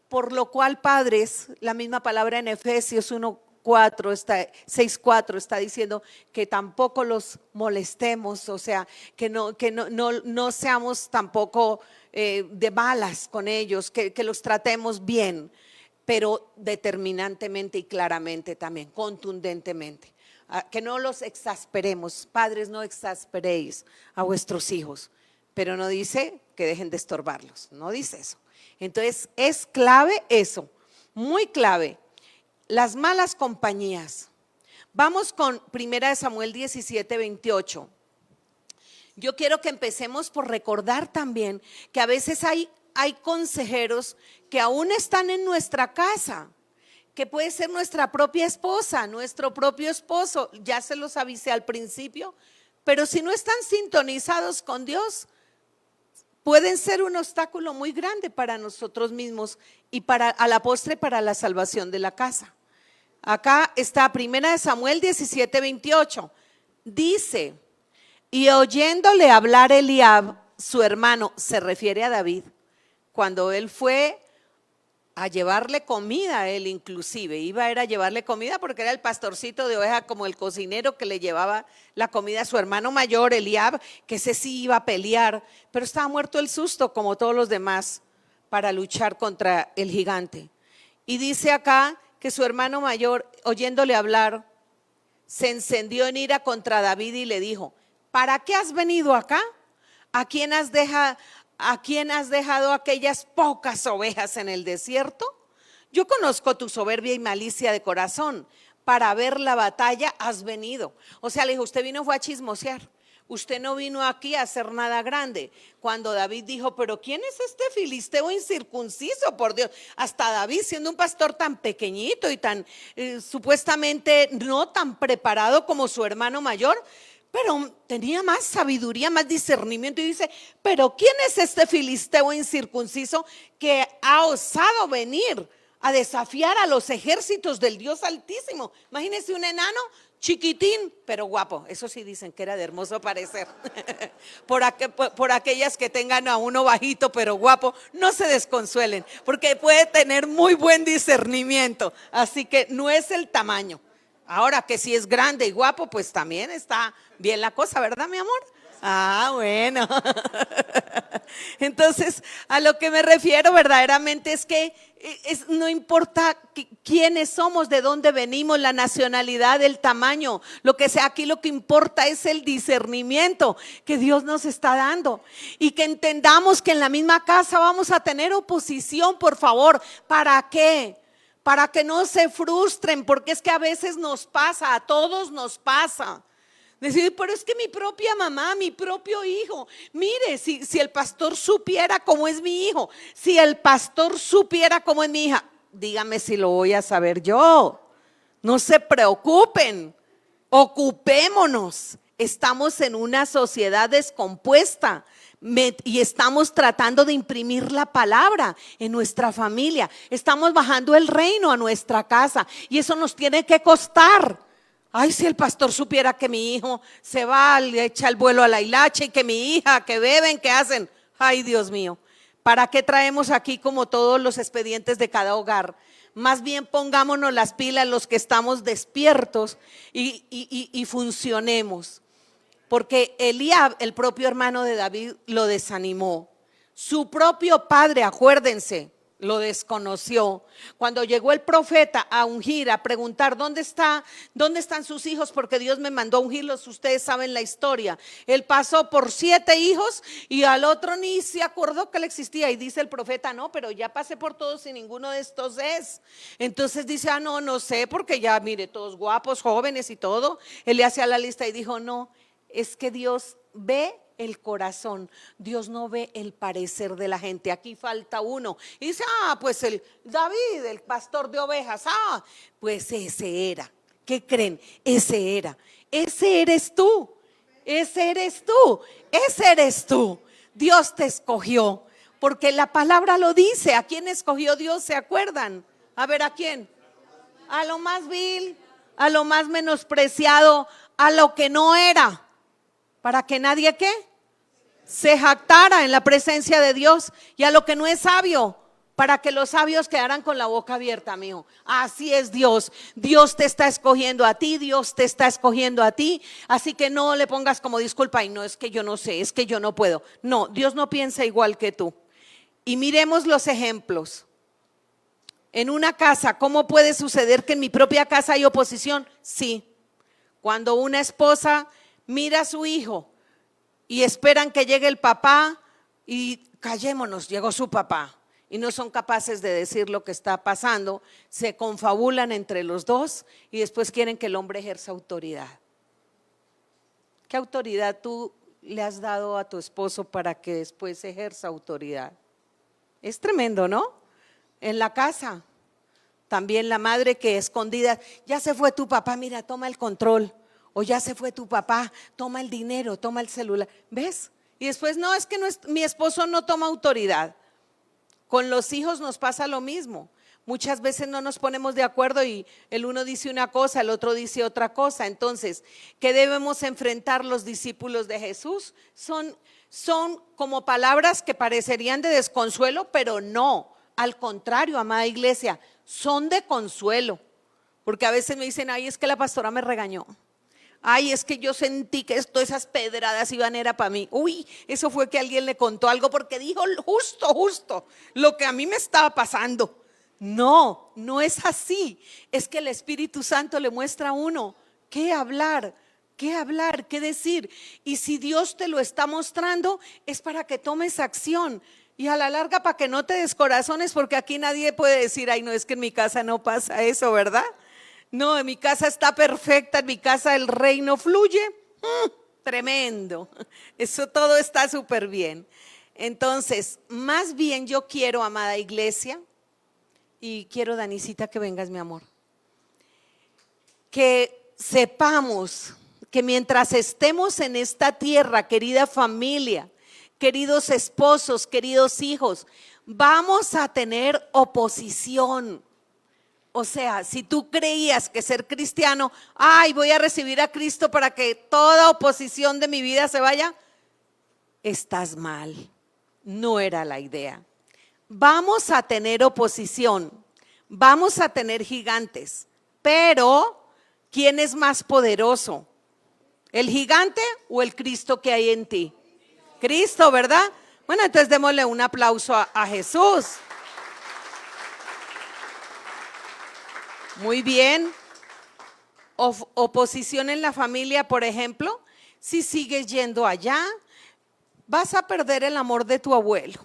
Por lo cual, padres, la misma palabra en Efesios 6:4 está diciendo que tampoco los molestemos, o sea, que no seamos tampoco de malas con ellos, que los tratemos bien, pero determinantemente y claramente también, contundentemente. Que no los exasperemos. Padres, no exasperéis a vuestros hijos, pero no dice que dejen de estorbarlos, no dice eso. Entonces es clave eso, muy clave, las malas compañías. Vamos con 1 Samuel 17:28. Yo quiero que empecemos por recordar también que a veces hay consejeros que aún están en nuestra casa, que puede ser nuestra propia esposa, nuestro propio esposo, ya se los avisé al principio, pero si no están sintonizados con Dios, pueden ser un obstáculo muy grande para nosotros mismos y a la postre para la salvación de la casa. Acá está 1 Samuel 17:28. Dice, y oyéndole hablar Eliab, su hermano, se refiere a David, cuando él fue a llevarle comida, él inclusive iba a llevarle comida porque era el pastorcito de oveja, como el cocinero que le llevaba la comida a su hermano mayor Eliab, que ese sí iba a pelear, pero estaba muerto el susto como todos los demás para luchar contra el gigante. Y dice acá que su hermano mayor, oyéndole hablar, se encendió en ira contra David y le dijo, ¿para qué has venido acá? ¿A quién has dejado aquellas pocas ovejas en el desierto? Yo conozco tu soberbia y malicia de corazón. Para ver la batalla has venido. O sea, le dijo, usted fue a chismosear. usted no vino aquí a hacer nada grande. Cuando David dijo, pero ¿quién es este filisteo incircunciso? Por Dios, hasta David, siendo un pastor tan pequeñito y tan supuestamente no tan preparado como su hermano mayor, pero tenía más sabiduría, más discernimiento, y dice, pero ¿quién es este filisteo incircunciso que ha osado venir a desafiar a los ejércitos del Dios Altísimo? Imagínense un enano chiquitín, pero guapo. Eso sí dicen que era de hermoso parecer. por aquellas que tengan a uno bajito pero guapo, no se desconsuelen, porque puede tener muy buen discernimiento. Así que no es el tamaño. Ahora que si es grande y guapo, pues también está bien la cosa, ¿verdad, mi amor? Ah, bueno. Entonces, a lo que me refiero verdaderamente es que no importa quiénes somos, de dónde venimos, la nacionalidad, el tamaño, lo que sea, aquí lo que importa es el discernimiento que Dios nos está dando, y que entendamos que en la misma casa vamos a tener oposición, por favor. ¿Para qué? Para que no se frustren, porque es que a veces nos pasa, a todos nos pasa. Decir, pero es que mi propia mamá, mi propio hijo, mire, si el pastor supiera cómo es mi hijo, si el pastor supiera cómo es mi hija, dígame si lo voy a saber yo. No se preocupen, ocupémonos. Estamos en una sociedad descompuesta y estamos tratando de imprimir la palabra en nuestra familia. Estamos bajando el reino a nuestra casa y eso nos tiene que costar. Ay, si el pastor supiera que mi hijo se va, le echa el vuelo a la hilacha, y que mi hija, que beben, que hacen. Ay, Dios mío, ¿para qué traemos aquí como todos los expedientes de cada hogar? Más bien pongámonos las pilas los que estamos despiertos y funcionemos. Porque Eliab, el propio hermano de David, lo desanimó. Su propio padre, acuérdense, lo desconoció. Cuando llegó el profeta a ungir, a preguntar dónde están sus hijos, porque Dios me mandó a ungirlos, ustedes saben la historia. Él pasó por 7 hijos y al otro ni se acordó que él existía, y dice el profeta, no, pero ya pasé por todos y ninguno de estos es. Entonces dice, no sé, porque ya mire, todos guapos, jóvenes y todo. Él le hacía la lista y dijo, no, es que Dios ve el corazón, Dios no ve el parecer de la gente. Aquí falta uno. Y dice, pues el David, el pastor de ovejas, pues ese era. ¿Qué creen? Ese era. Ese eres tú. Ese eres tú. Ese eres tú. Dios te escogió, porque la palabra lo dice. ¿A quién escogió Dios? ¿Se acuerdan? A ver, ¿a quién? A lo más vil, a lo más menospreciado, a lo que no era. Para que nadie, ¿qué? Se jactara en la presencia de Dios. Y a lo que no es sabio, para que los sabios quedaran con la boca abierta, mijo. Así es Dios. Dios te está escogiendo a ti, Dios te está escogiendo a ti. Así que no le pongas como disculpa, y no, es que yo no sé, es que yo no puedo. No, Dios no piensa igual que tú. Y miremos los ejemplos. En una casa, ¿cómo puede suceder que en mi propia casa hay oposición? Sí. Cuando una esposa mira a su hijo y esperan que llegue el papá y callémonos, llegó su papá, y no son capaces de decir lo que está pasando, se confabulan entre los dos y después quieren que el hombre ejerza autoridad. ¿Qué autoridad tú le has dado a tu esposo para que después ejerza autoridad? Es tremendo, ¿no? En la casa también la madre que escondida, ya se fue tu papá, mira, toma el control. O ya se fue tu papá, toma el dinero, toma el celular. ¿Ves? Y después, no, es que mi esposo no toma autoridad. Con los hijos nos pasa lo mismo. Muchas veces no nos ponemos de acuerdo y el uno dice una cosa, el otro dice otra cosa. Entonces, ¿qué debemos enfrentar los discípulos de Jesús? Son como palabras que parecerían de desconsuelo, pero no. Al contrario, amada iglesia, son de consuelo. Porque a veces me dicen, ay, es que la pastora me regañó. Ay, es que yo sentí que todas esas pedradas iban era para mí. Uy, eso fue que alguien le contó algo porque dijo justo lo que a mí me estaba pasando. No, no es así. Es que el Espíritu Santo le muestra a uno qué hablar, qué decir. Y si Dios te lo está mostrando, es para que tomes acción. Y a la larga para que no te descorazones, porque aquí nadie puede decir, ay, no, es que en mi casa no pasa eso, ¿verdad? No, en mi casa está perfecta, en mi casa el reino fluye. tremendo. Eso todo está súper bien. Entonces, más bien yo quiero, amada iglesia, y quiero, Danicita, que vengas, mi amor, que sepamos que mientras estemos en esta tierra, querida familia, queridos esposos, queridos hijos, vamos a tener oposición. O sea, si tú creías que ser cristiano, ay, voy a recibir a Cristo para que toda oposición de mi vida se vaya, estás mal. No era la idea. Vamos a tener oposición, vamos a tener gigantes, pero ¿quién es más poderoso? ¿El gigante o el Cristo que hay en ti? Cristo, ¿verdad? Bueno, entonces démosle un aplauso a Jesús. Muy bien. Oposición en la familia, por ejemplo, si sigues yendo allá, vas a perder el amor de tu abuelo.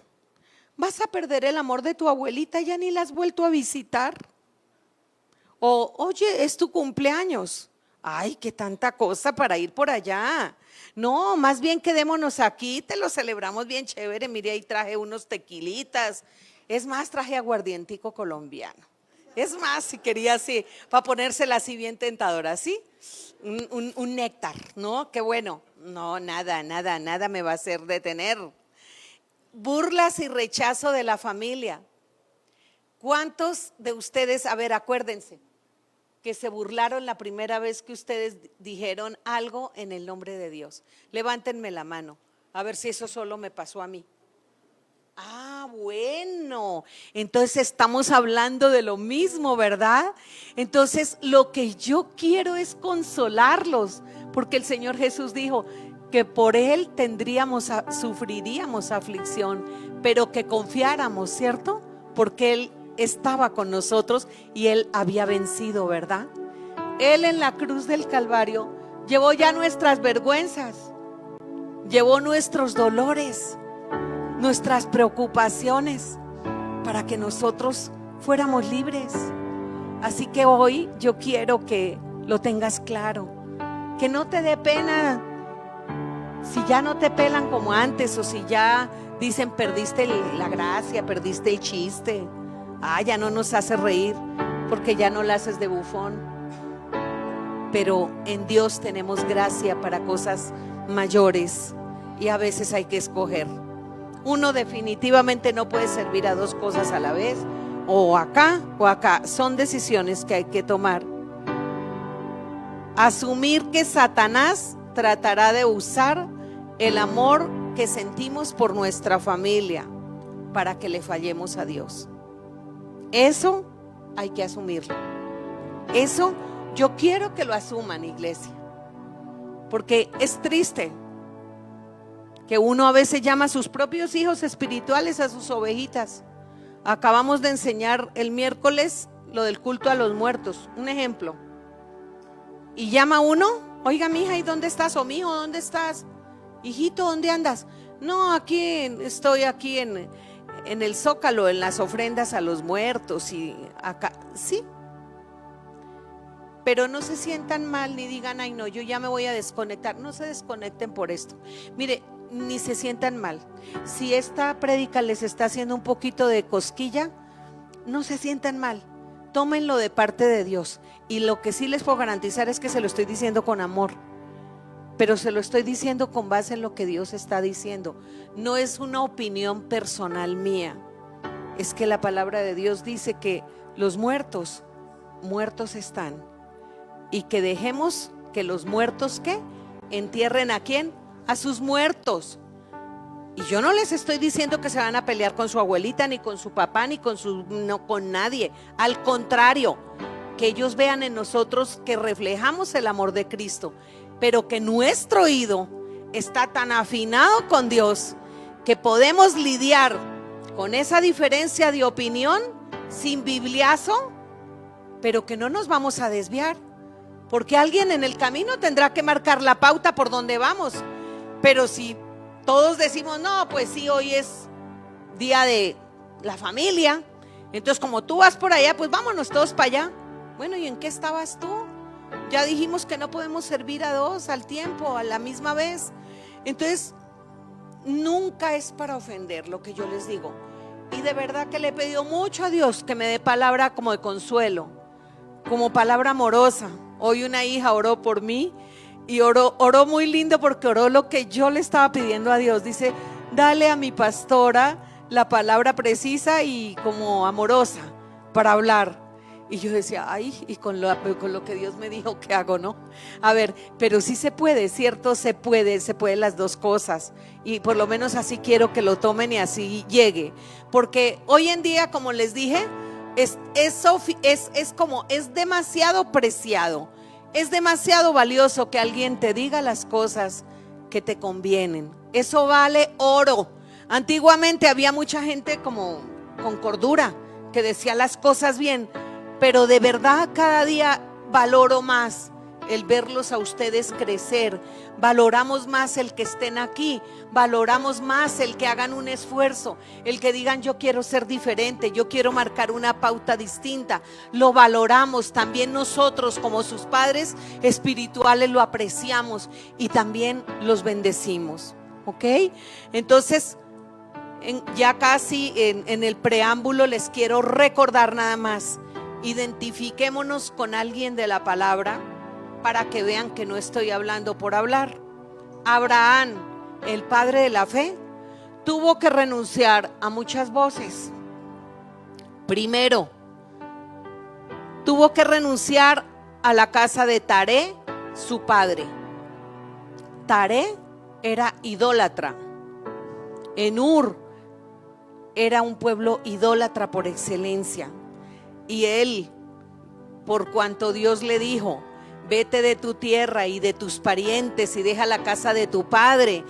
Vas a perder el amor de tu abuelita, ya ni la has vuelto a visitar. O, oye, es tu cumpleaños. Ay, qué tanta cosa para ir por allá. No, más bien quedémonos aquí, te lo celebramos bien chévere. Mire, ahí traje unos tequilitas. Es más, traje aguardientico colombiano. Es más, si quería así, para ponérsela así bien tentadora, ¿sí? Un néctar, ¿no? Qué bueno. No, nada me va a hacer detener. Burlas y rechazo de la familia. ¿Cuántos de ustedes, a ver, acuérdense, que se burlaron la primera vez que ustedes dijeron algo en el nombre de Dios? Levántenme la mano, a ver si eso solo me pasó a mí. Ah, bueno, entonces estamos hablando de lo mismo, ¿verdad? Entonces lo que yo quiero es consolarlos, porque el Señor Jesús dijo que por Él sufriríamos aflicción, pero que confiáramos, ¿cierto? Porque Él estaba con nosotros y Él había vencido, ¿verdad? Él en la cruz del Calvario llevó ya nuestras vergüenzas, llevó nuestros dolores, nuestras preocupaciones, para que nosotros fuéramos libres. Así que hoy yo quiero que lo tengas claro, que no te dé pena si ya no te pelan como antes, o si ya dicen perdiste la gracia, perdiste el chiste. Ya no nos hace reír porque ya no la haces de bufón. Pero en Dios tenemos gracia para cosas mayores y a veces hay que escoger. Uno definitivamente no puede servir a dos cosas a la vez, o acá o acá. Son decisiones que hay que tomar. Asumir que Satanás tratará de usar el amor que sentimos por nuestra familia para que le fallemos a Dios. Eso hay que asumirlo. Eso yo quiero que lo asuman, iglesia, porque es triste que uno a veces llama a sus propios hijos espirituales a sus ovejitas. Acabamos de enseñar el miércoles lo del culto a los muertos, un ejemplo, y llama uno: oiga, mija, ¿y dónde estás? O mijo, ¿dónde estás? Hijito, ¿dónde andas? No, estoy aquí en el Zócalo, en las ofrendas a los muertos. Y acá, sí, pero no se sientan mal ni digan: ay no, yo ya me voy a desconectar. No se desconecten por esto. Mire, ni se sientan mal. Si esta prédica les está haciendo un poquito de cosquilla, no se sientan mal, tómenlo de parte de Dios. Y lo que sí les puedo garantizar es que se lo estoy diciendo con amor, pero se lo estoy diciendo con base en lo que Dios está diciendo. No es una opinión personal mía, es que la palabra de Dios dice que los muertos están, y que dejemos que los muertos, ¿qué? Entierren ¿a quién? A sus muertos. Y yo no les estoy diciendo que se van a pelear con su abuelita, ni con su papá, ni no, con nadie. Al contrario, que ellos vean en nosotros que reflejamos el amor de Cristo, pero que nuestro oído está tan afinado con Dios que podemos lidiar con esa diferencia de opinión sin bibliazo, pero que no nos vamos a desviar, porque alguien en el camino tendrá que marcar la pauta por donde vamos. Pero si todos decimos: no, pues sí, hoy es día de la familia, entonces como tú vas por allá, pues vámonos todos para allá. Bueno, ¿y en qué estabas tú? Ya dijimos que no podemos servir a dos al tiempo, a la misma vez. Entonces, nunca es para ofender lo que yo les digo. Y de verdad que le he pedido mucho a Dios que me dé palabra como de consuelo, como palabra amorosa. Hoy una hija oró por mí y oró muy lindo, porque oró lo que yo le estaba pidiendo a Dios. Dice: dale a mi pastora la palabra precisa y como amorosa para hablar. Y yo decía: ay, y con lo que Dios me dijo, ¿qué hago, no? A ver, pero sí se puede, ¿cierto? Se puede las dos cosas. Y por lo menos así quiero que lo tomen y así llegue. Porque hoy en día, como les dije, es demasiado preciado, es demasiado valioso que alguien te diga las cosas que te convienen. Eso vale oro. Antiguamente había mucha gente como con cordura, que decía las cosas bien, pero de verdad cada día valoro más el verlos a ustedes crecer. Valoramos más el que estén aquí, valoramos más el que hagan un esfuerzo, el que digan: yo quiero ser diferente, yo quiero marcar una pauta distinta. Lo valoramos. También nosotros, como sus padres espirituales, lo apreciamos y también los bendecimos. ¿Ok? Entonces, ya casi en el preámbulo les quiero recordar nada más: identifiquémonos con alguien de la palabra para que vean que no estoy hablando por hablar. Abraham, el padre de la fe, tuvo que renunciar a muchas voces. Primero, tuvo que renunciar a la casa de Taré, su padre. Taré era idólatra. En Ur era un pueblo idólatra por excelencia. Y él, por cuanto Dios le dijo: vete de tu tierra y de tus parientes y deja la casa de tu padre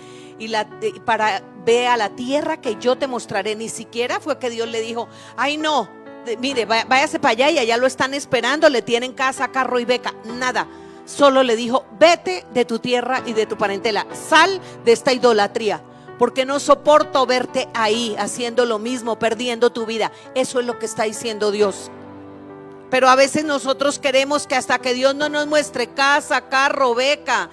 ve a la tierra que yo te mostraré. Ni siquiera fue que Dios le dijo: ay, no, mire, váyase para allá y allá lo están esperando, le tienen casa, carro y beca. Nada, solo le dijo: vete de tu tierra y de tu parentela, sal de esta idolatría, porque no soporto verte ahí haciendo lo mismo, perdiendo tu vida. Eso es lo que está diciendo Dios. Pero a veces nosotros queremos que hasta que Dios no nos muestre casa, carro, beca,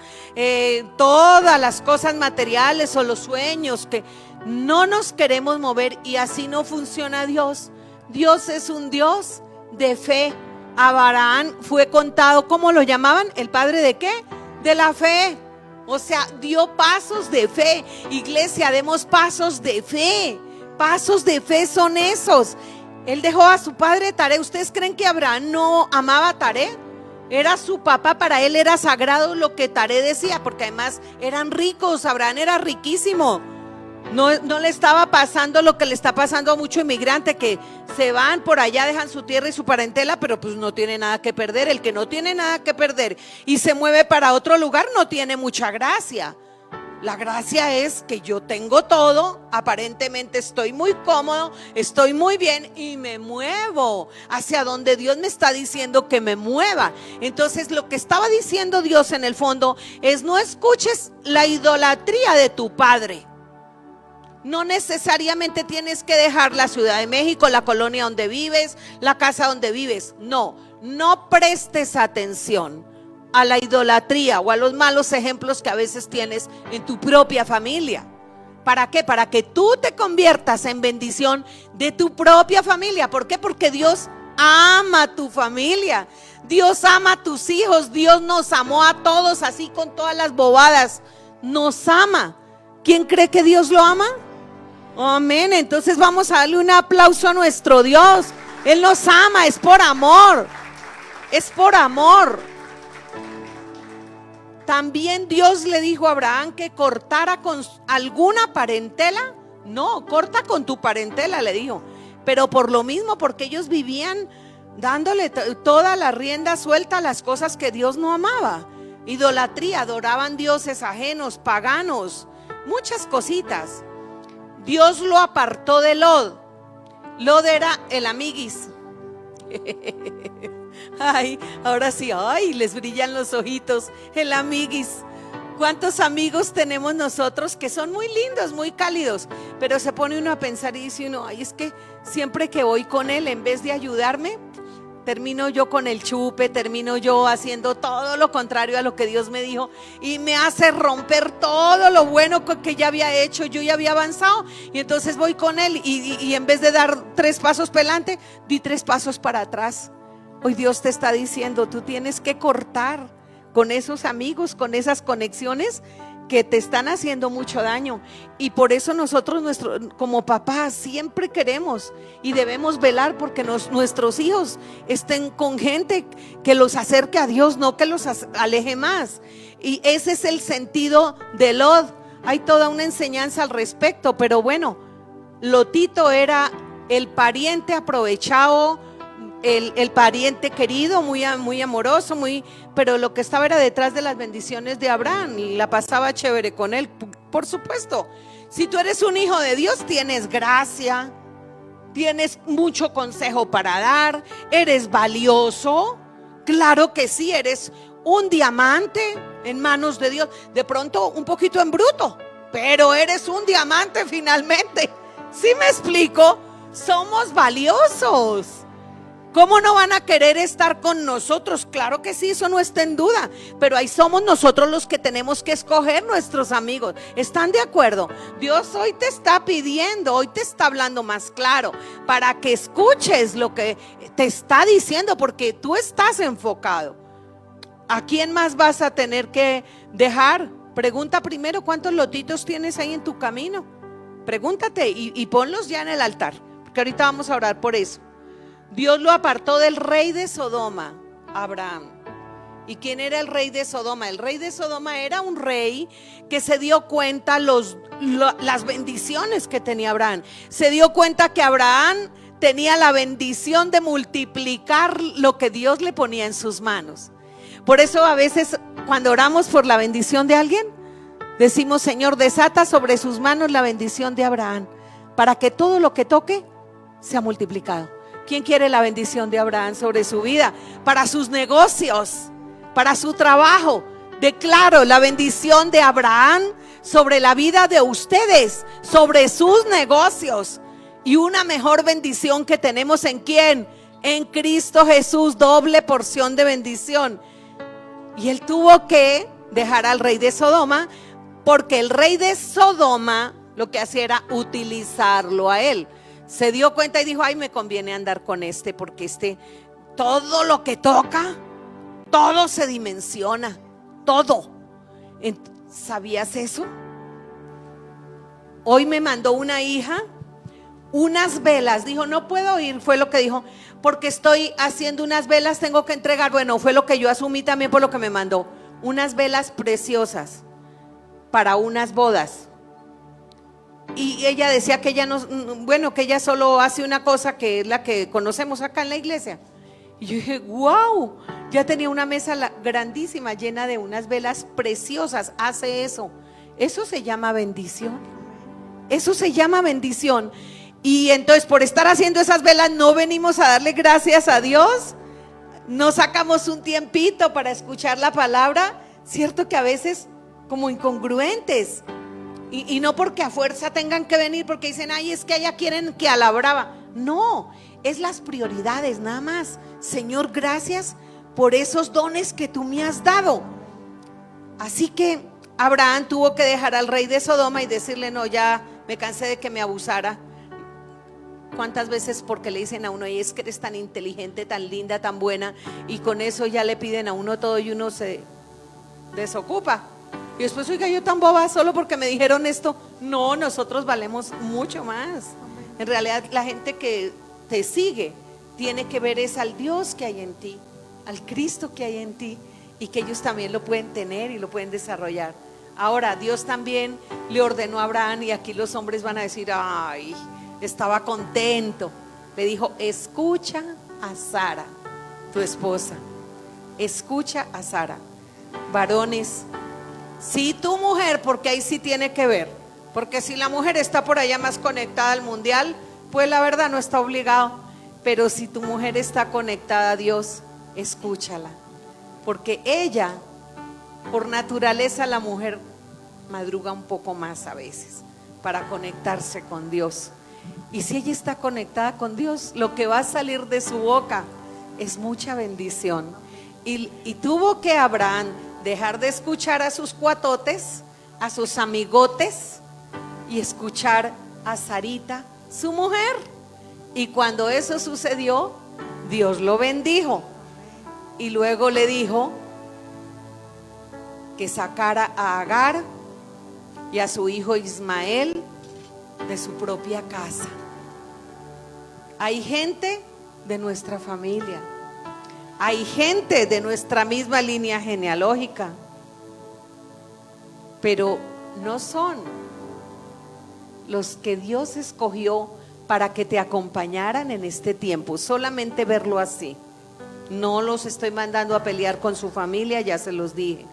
todas las cosas materiales o los sueños, que no nos queremos mover, y así no funciona Dios. Dios es un Dios de fe. Abraham fue contado, ¿cómo lo llamaban? ¿El padre de qué? De la fe. O sea, dio pasos de fe. Iglesia, demos pasos de fe. Pasos de fe son esos. Él dejó a su padre Taré. ¿Ustedes creen que Abraham no amaba a Taré? Era su papá, para él era sagrado lo que Taré decía, porque además eran ricos. Abraham era riquísimo. No le estaba pasando lo que le está pasando a muchos inmigrantes, que se van por allá, dejan su tierra y su parentela, pero pues no tiene nada que perder. El que no tiene nada que perder y se mueve para otro lugar no tiene mucha gracia. La gracia es que yo tengo todo, aparentemente estoy muy cómodo, estoy muy bien y me muevo hacia donde Dios me está diciendo que me mueva. Entonces, lo que estaba diciendo Dios en el fondo es: no escuches la idolatría de tu padre. No necesariamente tienes que dejar la Ciudad de México, la colonia donde vives, la casa donde vives. No prestes atención a la idolatría o a los malos ejemplos que a veces tienes en tu propia familia. ¿Para qué? Para que tú te conviertas en bendición de tu propia familia. ¿Por qué? Porque Dios ama a tu familia. Dios ama a tus hijos. Dios nos amó a todos, así con todas las bobadas. Nos ama. ¿Quién cree que Dios lo ama? Amén. Entonces vamos a darle un aplauso a nuestro Dios. Él nos ama, es por amor. Es por amor. También Dios le dijo a Abraham que cortara con alguna parentela. No, corta con tu parentela, le dijo. Pero por lo mismo, porque ellos vivían dándole toda la rienda suelta a las cosas que Dios no amaba. Idolatría, adoraban dioses ajenos, paganos, muchas cositas. Dios lo apartó de Lot. Lot era el amiguis. Ay, ahora sí, ay, les brillan los ojitos. El amiguis. ¿Cuántos amigos tenemos nosotros que son muy lindos, muy cálidos? Pero se pone uno a pensar y dice uno: ay, es que siempre que voy con él, en vez de ayudarme, termino yo con el chupe, termino yo haciendo todo lo contrario a lo que Dios me dijo y me hace romper todo lo bueno que ya había hecho, yo ya había avanzado y entonces voy con él y en vez de dar 3 pasos para adelante, di 3 pasos para atrás. Hoy Dios te está diciendo, tú tienes que cortar con esos amigos, con esas conexiones que te están haciendo mucho daño. Y por eso nosotros como papás siempre queremos y debemos velar porque nuestros hijos estén con gente que los acerque a Dios, no que los aleje más. Y ese es el sentido de Lot. Hay toda una enseñanza al respecto, pero bueno, Lotito era el pariente aprovechado, el pariente querido, muy amoroso, pero lo que estaba era detrás de las bendiciones de Abraham y la pasaba chévere con él. Por supuesto, si tú eres un hijo de Dios, tienes gracia, tienes mucho consejo para dar, eres valioso, claro que sí, eres un diamante en manos de Dios, de pronto un poquito en bruto, pero eres un diamante finalmente. ¿Sí me explico? Somos valiosos. ¿Cómo no van a querer estar con nosotros? Claro que sí, eso no está en duda, pero ahí somos nosotros los que tenemos que escoger nuestros amigos. ¿Están de acuerdo? Dios hoy te está pidiendo, hoy te está hablando más claro para que escuches lo que te está diciendo, porque tú estás enfocado. ¿A quién más vas a tener que dejar? Pregunta primero cuántos lotitos tienes ahí en tu camino. Pregúntate y ponlos ya en el altar, porque ahorita vamos a orar por eso. Dios lo apartó del rey de Sodoma, Abraham. ¿Y quién era el rey de Sodoma? El rey de Sodoma era un rey que se dio cuenta las bendiciones que tenía Abraham. Se dio cuenta que Abraham tenía la bendición de multiplicar lo que Dios le ponía en sus manos. Por eso a veces cuando oramos por la bendición de alguien, decimos: Señor, desata sobre sus manos la bendición de Abraham, para que todo lo que toque sea multiplicado. ¿Quién quiere la bendición de Abraham sobre su vida? Para sus negocios, para su trabajo. Declaro la bendición de Abraham sobre la vida de ustedes, sobre sus negocios. Y una mejor bendición que tenemos, ¿en quién? En Cristo Jesús, doble porción de bendición. Y él tuvo que dejar al rey de Sodoma, porque el rey de Sodoma lo que hacía era utilizarlo a él. Se dio cuenta y dijo: ay, me conviene andar con porque todo lo que toca, todo se dimensiona, todo. ¿Sabías eso? Hoy me mandó una hija unas velas, dijo: no puedo ir, fue lo que dijo, porque estoy haciendo unas velas, tengo que entregar. Bueno, fue lo que yo asumí también por lo que me mandó, unas velas preciosas para unas bodas. Y ella decía que ella no, bueno, que ella solo hace una cosa, que es la que conocemos acá en la iglesia. Y yo dije: wow, ya tenía una mesa grandísima llena de unas velas preciosas. Hace eso. Eso se llama bendición. Eso se llama bendición. Y entonces, por estar haciendo esas velas, no venimos a darle gracias a Dios. No sacamos un tiempito para escuchar la palabra. Cierto que a veces como incongruentes. Y no porque a fuerza tengan que venir, porque dicen: ay, es que allá quieren que a la brava. No, es las prioridades nada más. Señor, gracias por esos dones que tú me has dado. Así que Abraham tuvo que dejar al rey de Sodoma y decirle: no, ya me cansé de que me abusara. ¿Cuántas veces porque le dicen a uno: y es que eres tan inteligente, tan linda, tan buena, y con eso ya le piden a uno todo y uno se desocupa? Y después: oiga, yo tan boba solo porque me dijeron esto. No, nosotros valemos mucho más. En realidad, la gente que te sigue tiene que ver es al Dios que hay en ti, al Cristo que hay en ti, y que ellos también lo pueden tener y lo pueden desarrollar. Ahora, Dios también le ordenó a Abraham, y aquí los hombres van a decir: ay, estaba contento. Le dijo: escucha a Sara, tu esposa. Escucha a Sara. Varones, si tu mujer, porque ahí sí tiene que ver, porque si la mujer está por allá más conectada al mundial, pues la verdad no está obligado. Pero si tu mujer está conectada a Dios, escúchala, porque ella, por naturaleza, la mujer madruga un poco más a veces para conectarse con Dios. Y si ella está conectada con Dios, lo que va a salir de su boca es mucha bendición. Y tuvo que Abraham dejar de escuchar a sus cuatotes, a sus amigotes, y escuchar a Sarita, su mujer. Y cuando eso sucedió, Dios lo bendijo. Y luego le dijo que sacara a Agar y a su hijo Ismael de su propia casa. Hay gente de nuestra familia, hay gente de nuestra misma línea genealógica, pero no son los que Dios escogió para que te acompañaran en este tiempo. Solamente verlo así. No los estoy mandando a pelear con su familia, ya se los dije,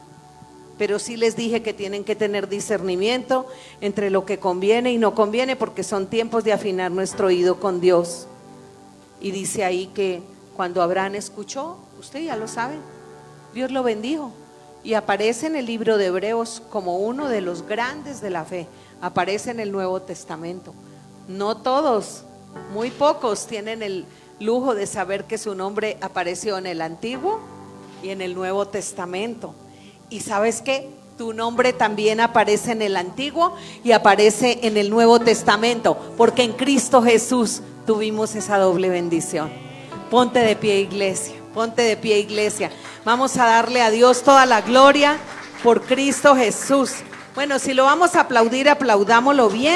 pero sí les dije que tienen que tener discernimiento entre lo que conviene y no conviene, porque son tiempos de afinar nuestro oído con Dios. Y dice ahí que cuando Abraham escuchó, usted ya lo sabe, Dios lo bendijo. Y aparece en el libro de Hebreos como uno de los grandes de la fe. Aparece en el Nuevo Testamento. No todos, muy pocos tienen el lujo de saber que su nombre apareció en el Antiguo y en el Nuevo Testamento. Y sabes qué, tu nombre también aparece en el Antiguo y aparece en el Nuevo Testamento, porque en Cristo Jesús tuvimos esa doble bendición. Ponte de pie, iglesia, ponte de pie, iglesia. Vamos a darle a Dios toda la gloria por Cristo Jesús. Bueno, si lo vamos a aplaudir, aplaudámoslo bien.